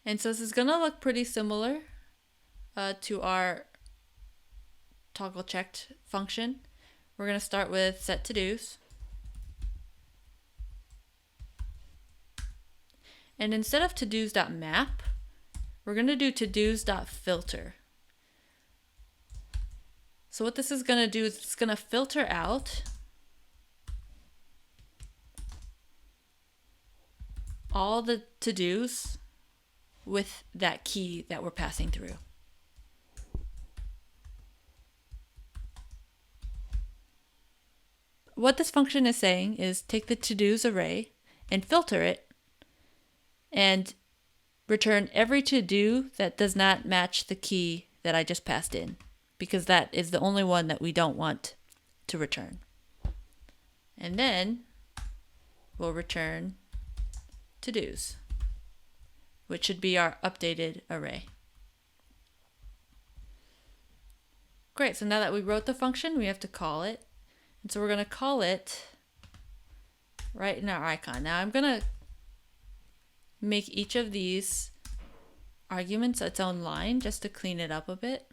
And so this is going to look pretty similar to our toggle checked function. we're going to start with set to-dos. And instead of to-dos.map, we're going to do to-dos.filter. So what this is going to do is it's going to filter out all the to-dos with that key that we're passing through. What this function is saying is take the to-dos array and filter it and return every to-do that does not match the key that I just passed in, because that is the only one that we don't want to return. And then we'll return to-dos, which should be our updated array. Great, so now that we wrote the function, we have to call it. And so we're going to call it right in our icon. Now I'm going to make each of these arguments its own line just to clean it up a bit.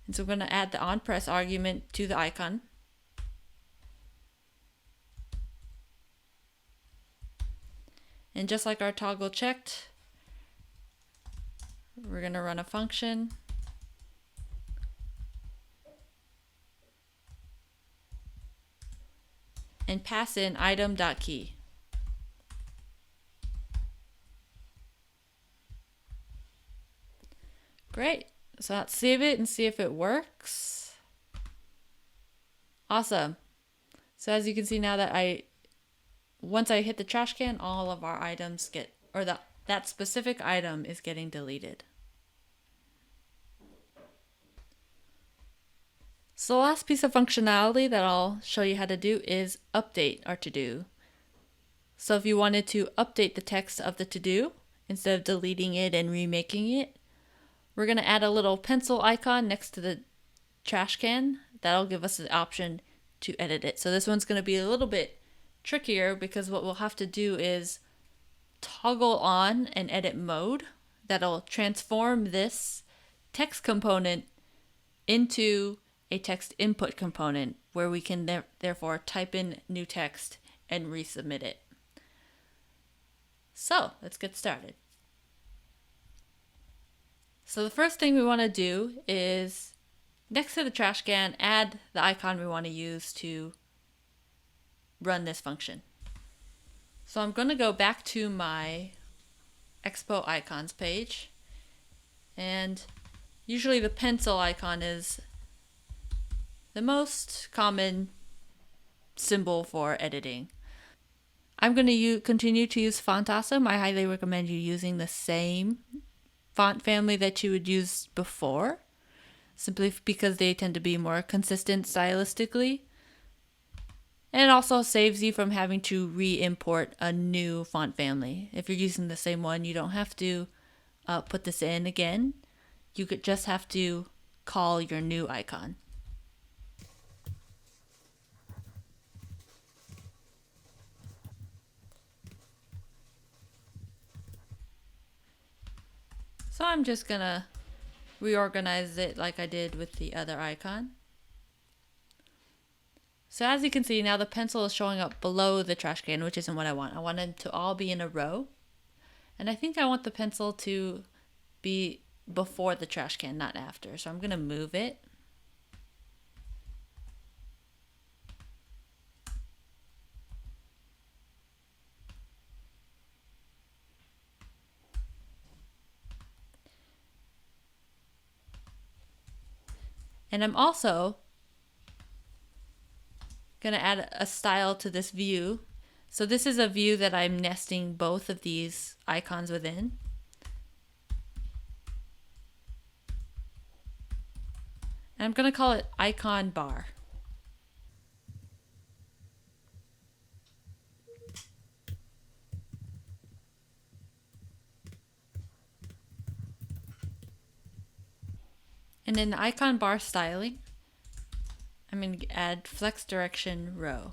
And so we're going to add the onPress argument to the icon. And just like our toggle checked, we're going to run a function. And pass in item.key. Great. So let's save it and see if it works. Awesome. So as you can see now that once I hit the trash can, all of our items get, or that specific item is getting deleted. So the last piece of functionality that I'll show you how to do is update our to-do. So if you wanted to update the text of the to-do, instead of deleting it and remaking it, we're going to add a little pencil icon next to the trash can. That'll give us the option to edit it. So this one's going to be a little bit trickier because what we'll have to do is toggle on an edit mode that'll transform this text component into a text input component where we can therefore type in new text and resubmit it. So let's get started. So the first thing we want to do is next to the trash can, add the icon we want to use to run this function. So I'm going to go back to my Expo icons page, and usually the pencil icon is the most common symbol for editing. I'm going to continue to use Font Awesome. I highly recommend you using the same font family that you would use before, simply because they tend to be more consistent stylistically. And it also saves you from having to re-import a new font family. If you're using the same one, you don't have to put this in again. You could just have to call your new icon. So I'm just gonna reorganize it like I did with the other icon. So as you can see, now the pencil is showing up below the trash can, which isn't what I want. I want them to all be in a row. And I think I want the pencil to be before the trash can, not after. So I'm gonna move it. And I'm also going to add a style to this view. So this is a view that I'm nesting both of these icons within. And I'm going to call it icon bar. And in the icon bar styling, I'm going to add flex direction row.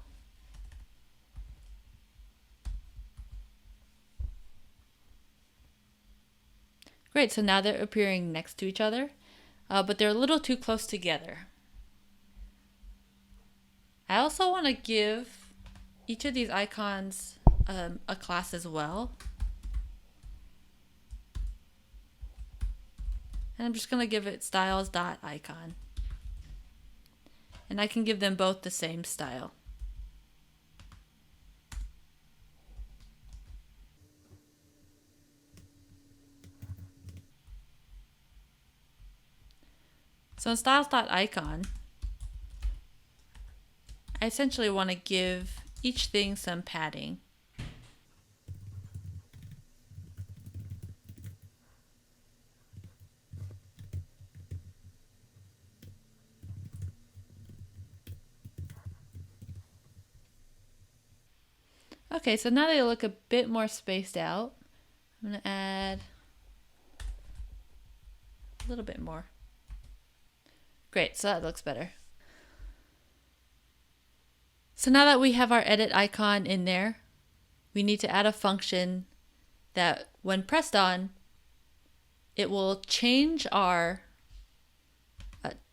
Great, so now they're appearing next to each other. but they're a little too close together. I also want to give each of these icons a class as well. And I'm just going to give it styles.icon. And I can give them both the same style. So in styles.icon, I essentially want to give each thing some padding. Okay, so now they look a bit more spaced out. I'm going to add a little bit more. Great, so that looks better. So now that we have our edit icon in there, we need to add a function that when pressed on, it will change our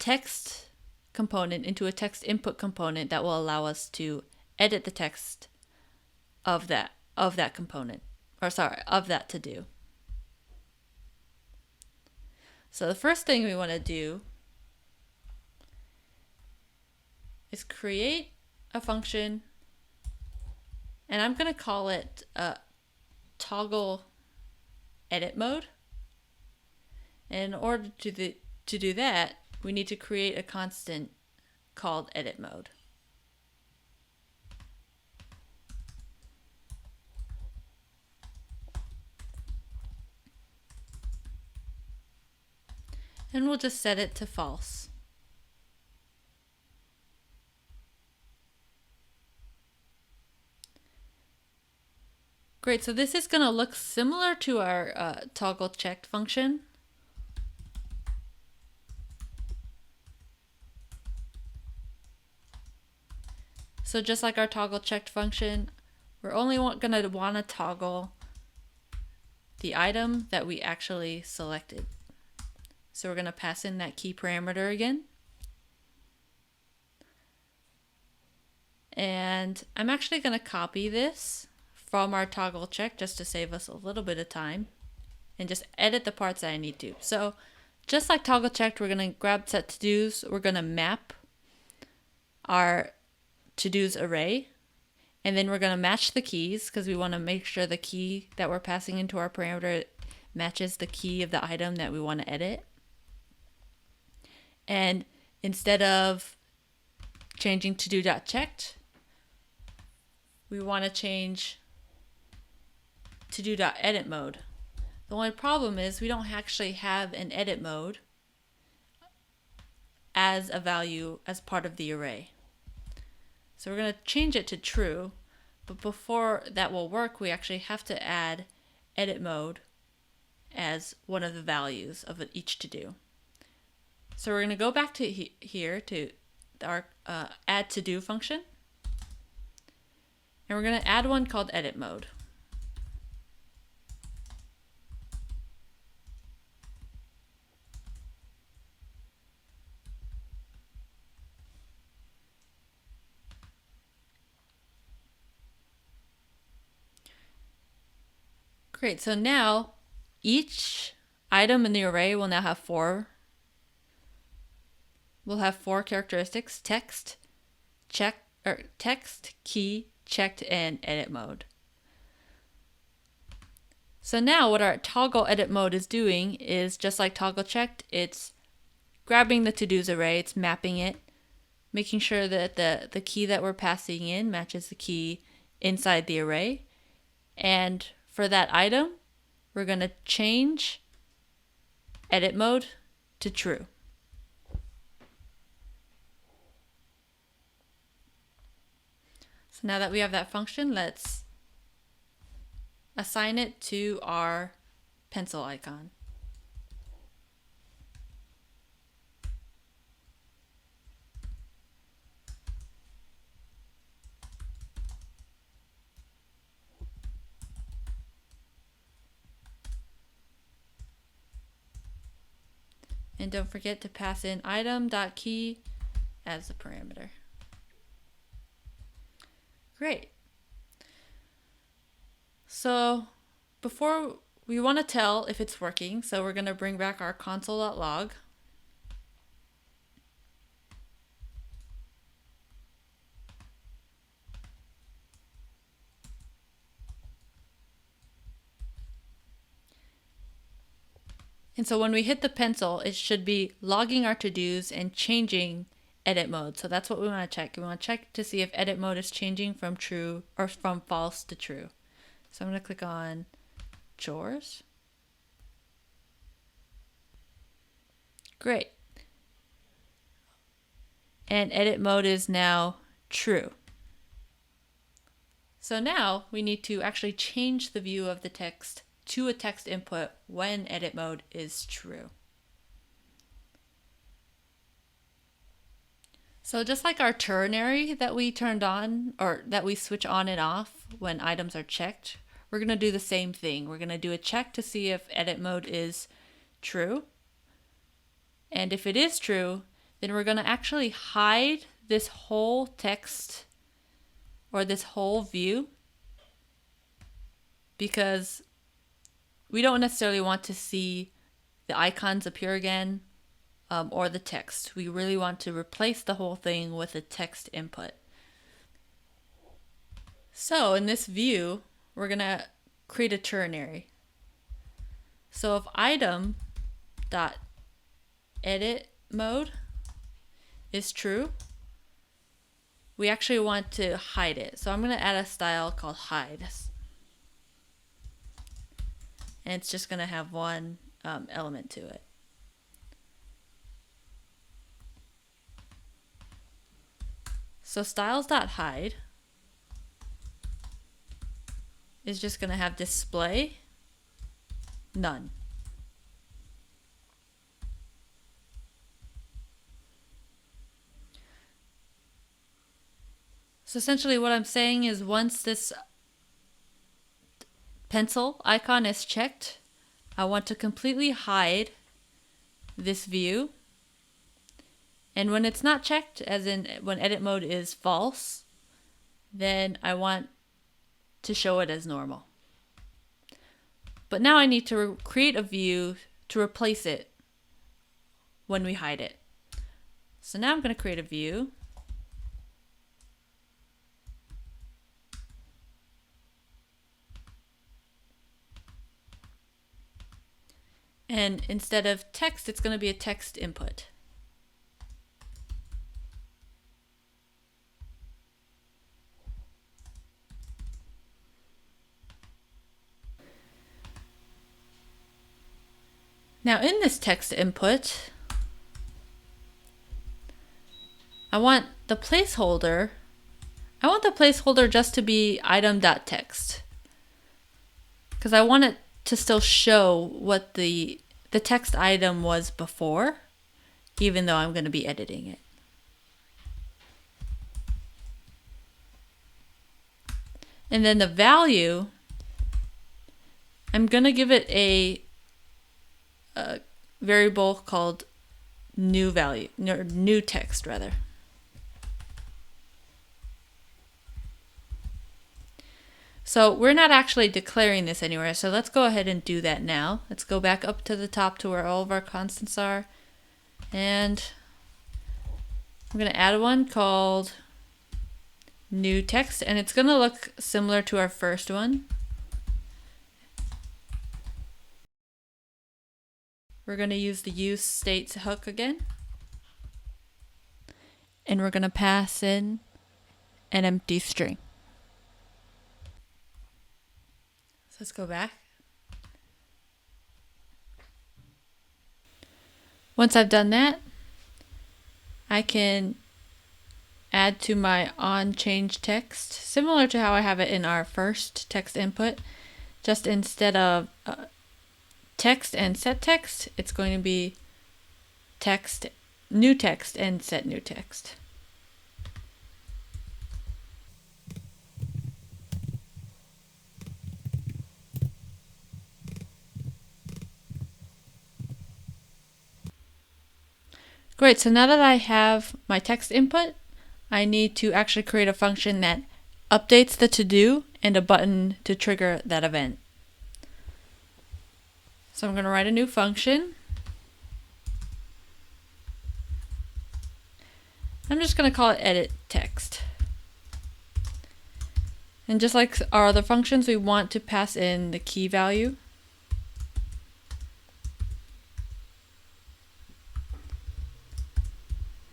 text component into a text input component that will allow us to edit the text of that component, or sorry, of that to do. So the first thing we want to do is create a function, and I'm going to call it toggle edit mode. And in order to do that, we need to create a constant called edit mode. And we'll just set it to false. Great, so this is going to look similar to our toggle checked function. So just like our toggle checked function, we're only going to want to toggle the item that we actually selected. So we're going to pass in that key parameter again. And I'm actually going to copy this from our toggle check just to save us a little bit of time and just edit the parts that I need to. So just like toggle checked, we're going to grab set to-dos. We're going to map our to-dos array, and then we're going to match the keys because we want to make sure the key that we're passing into our parameter matches the key of the item that we want to edit. And instead of changing to-do.checked, we want to change to-do.edit mode. The only problem is we don't actually have an edit mode as a value as part of the array. So we're going to change it to true, but before that will work, we actually have to add edit mode as one of the values of each to-do. So we're going to go back to here to our add to-do function, and we're going to add one called edit mode. Great, so now each item in the array will now have four characteristics: text, text, key, checked, and edit mode. So now what our toggle edit mode is doing is just like toggle checked, it's grabbing the to-dos array, it's mapping it, making sure that the key that we're passing in matches the key inside the array. And for that item, we're going to change edit mode to true. So now that we have that function, let's assign it to our pencil icon. And don't forget to pass in item.key as the parameter. Great. So before we want to tell if it's working, so we're going to bring back our console.log. And so when we hit the pencil, it should be logging our to-dos and changing edit mode. So that's what we want to check. We want to check to see if edit mode is changing from true or from false to true. So I'm going to click on chores. Great. And edit mode is now true. So now we need to actually change the view of the text to a text input when edit mode is true. So just like our ternary that we turned on, or that we switch on and off when items are checked, we're going to do the same thing. We're going to do a check to see if edit mode is true. And if it is true, then we're going to actually hide this whole text or this whole view, because we don't necessarily want to see the icons appear again or the text. We really want to replace the whole thing with a text input. So in this view, we're going to create a ternary. So if item.edit mode is true, we actually want to hide it. So I'm going to add a style called hide. And it's just going to have one element to it. So styles.hide is just going to have display none. So essentially what I'm saying is once this pencil icon is checked, I want to completely hide this view. And when it's not checked, as in when edit mode is false, then I want to show it as normal. But now I need to create a view to replace it when we hide it. So now I'm going to create a view. And instead of text, it's going to be a text input. Now in this text input, I want the placeholder just to be item.text, because I want it to still show what the text item was before, even though I'm going to be editing it. And then the value, I'm going to give it a variable called new value, or new text rather. So we're not actually declaring this anywhere, so let's go ahead and do that now. Let's go back up to the top to where all of our constants are, and I'm going to add one called new text, and it's going to look similar to our first one. We're going to use the useState hook again, and we're going to pass in an empty string. So let's go back. Once I've done that, I can add to my onChange text, similar to how I have it in our first text input. Just instead of text and set text, it's going to be text, new text, and set new text. Great, so now that I have my text input, I need to actually create a function that updates the to-do and a button to trigger that event. So I'm going to write a new function. I'm just going to call it edit text. And just like our other functions, we want to pass in the key value.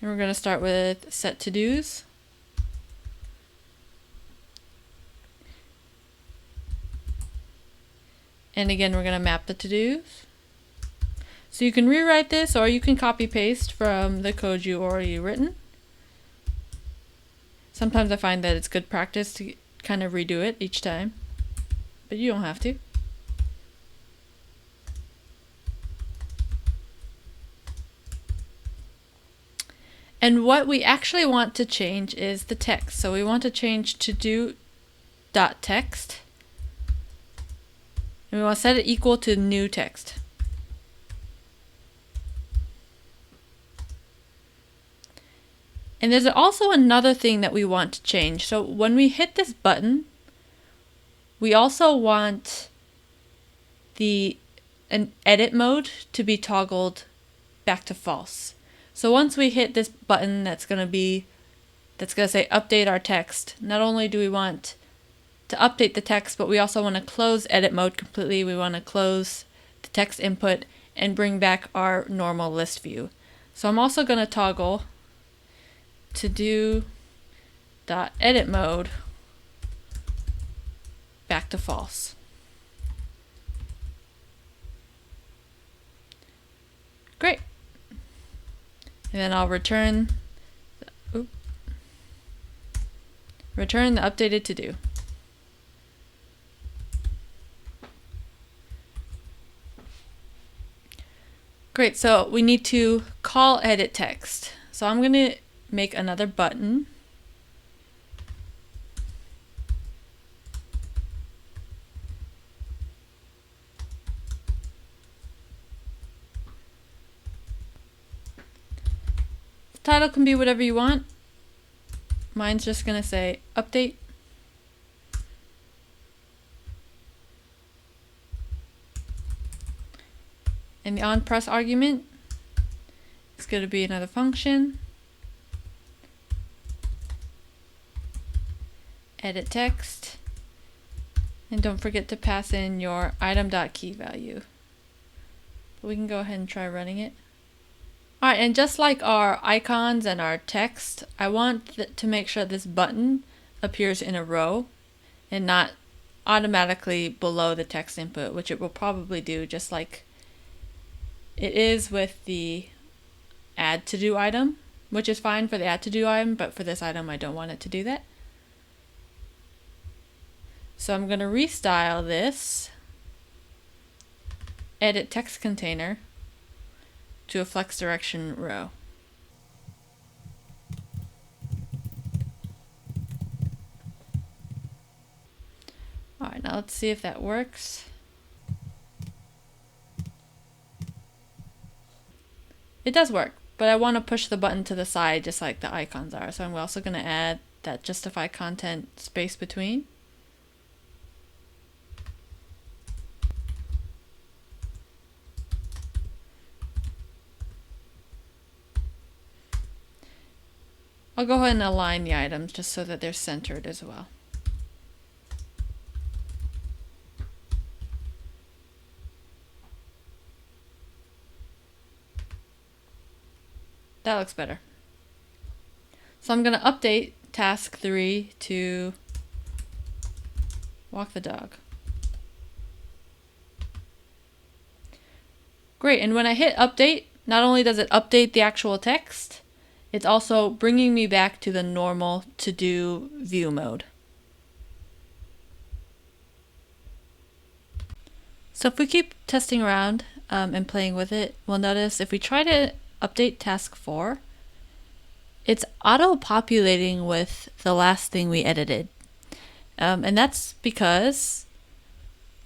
And we're going to start with set to-dos. And again, we're going to map the to-dos. So you can rewrite this, or you can copy paste from the code you already written. Sometimes I find that it's good practice to kind of redo it each time, but you don't have to. And what we actually want to change is the text. So we want to change to-do.text. And we want to set it equal to new text. And there's also another thing that we want to change. So when we hit this button, we also want an edit mode to be toggled back to false. So once we hit this button that's going to say update our text, not only do we want to update the text, but we also want to close edit mode completely. We want to close the text input and bring back our normal list view. So I'm also going to toggle to-do.edit mode back to false. Great. And then I'll return the updated to-do. Great, so we need to call edit text. So I'm going to make another button. The title can be whatever you want. Mine's just going to say update. And the onPress argument is going to be another function. Edit text. And don't forget to pass in your item.key value. But we can go ahead and try running it. Alright, and just like our icons and our text, I want to make sure this button appears in a row and not automatically below the text input, which it will probably do, just like it is with the add to do item, which is fine for the add to do item, but for this item I don't want it to do that. So I'm going to restyle this edit text container to a flex direction row. Alright, now let's see if that works. It does work, but I want to push the button to the side just like the icons are. So I'm also going to add that justify content space between. I'll go ahead and align the items just so that they're centered as well. That looks better. So I'm going to update task 3 to walk the dog. Great, and when I hit update, not only does it update the actual text, it's also bringing me back to the normal to-do view mode. So if we keep testing around and playing with it, we'll notice if we try to update task 4, it's auto-populating with the last thing we edited. And that's because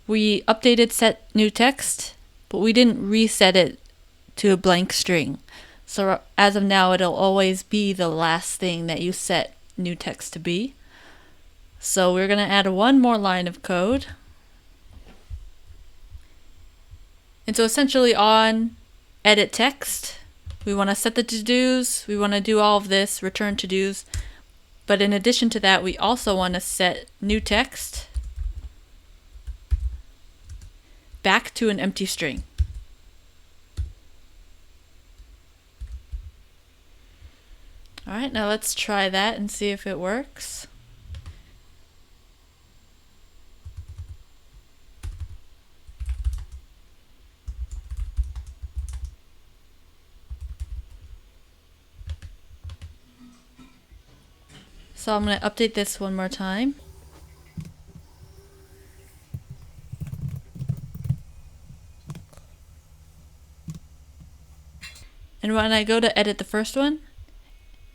we updated set new text, but we didn't reset it to a blank string. So as of now, it'll always be the last thing that you set new text to be. So we're going to add one more line of code. And so essentially on edit text, we want to set the to-dos, we want to do all of this, return to-dos. But in addition to that, we also want to set new text back to an empty string. All right, now let's try that and see if it works. So I'm going to update this one more time. And when I go to edit the first one,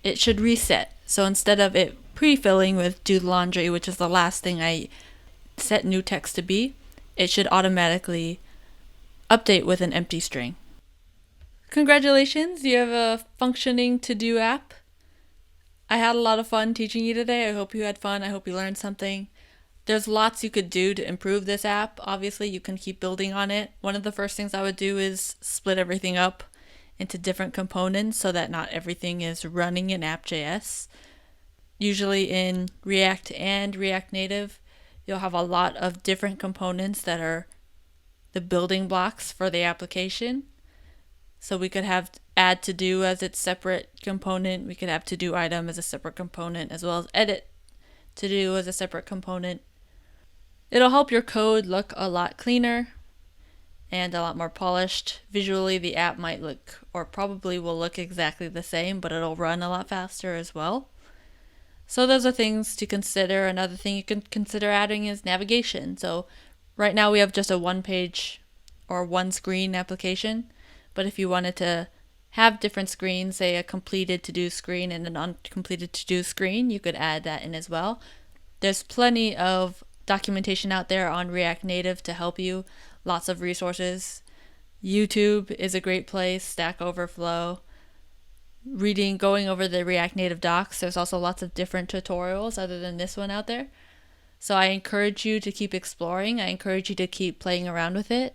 it should reset. So instead of it pre-filling with do laundry, which is the last thing I set new text to be, it should automatically update with an empty string. Congratulations, you have a functioning to-do app. I had a lot of fun teaching you today. I hope you had fun. I hope you learned something. There's lots you could do to improve this app. Obviously, you can keep building on it. One of the first things I would do is split everything up into different components so that not everything is running in app.js. Usually in React and React Native, you'll have a lot of different components that are the building blocks for the application. So we could have add to do as its separate component. We could have to do item as a separate component, as well as edit to do as a separate component. It'll help your code look a lot cleaner and a lot more polished. Visually, the app might look, or probably will look exactly the same, but it'll run a lot faster as well. So those are things to consider. Another thing you can consider adding is navigation. So right now we have just a one-page or one-screen application. But if you wanted to have different screens, say a completed to-do screen and an uncompleted to-do screen, you could add that in as well. There's plenty of documentation out there on React Native to help you. Lots of resources. YouTube is a great place, Stack Overflow. Going over the React Native docs, there's also lots of different tutorials other than this one out there. So I encourage you to keep exploring. I encourage you to keep playing around with it.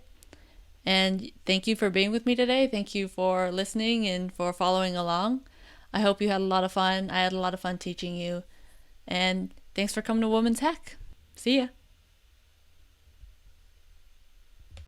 And thank you for being with me today. Thank you for listening and for following along. I hope you had a lot of fun. I had a lot of fun teaching you. And thanks for coming to Women's Hack. See ya.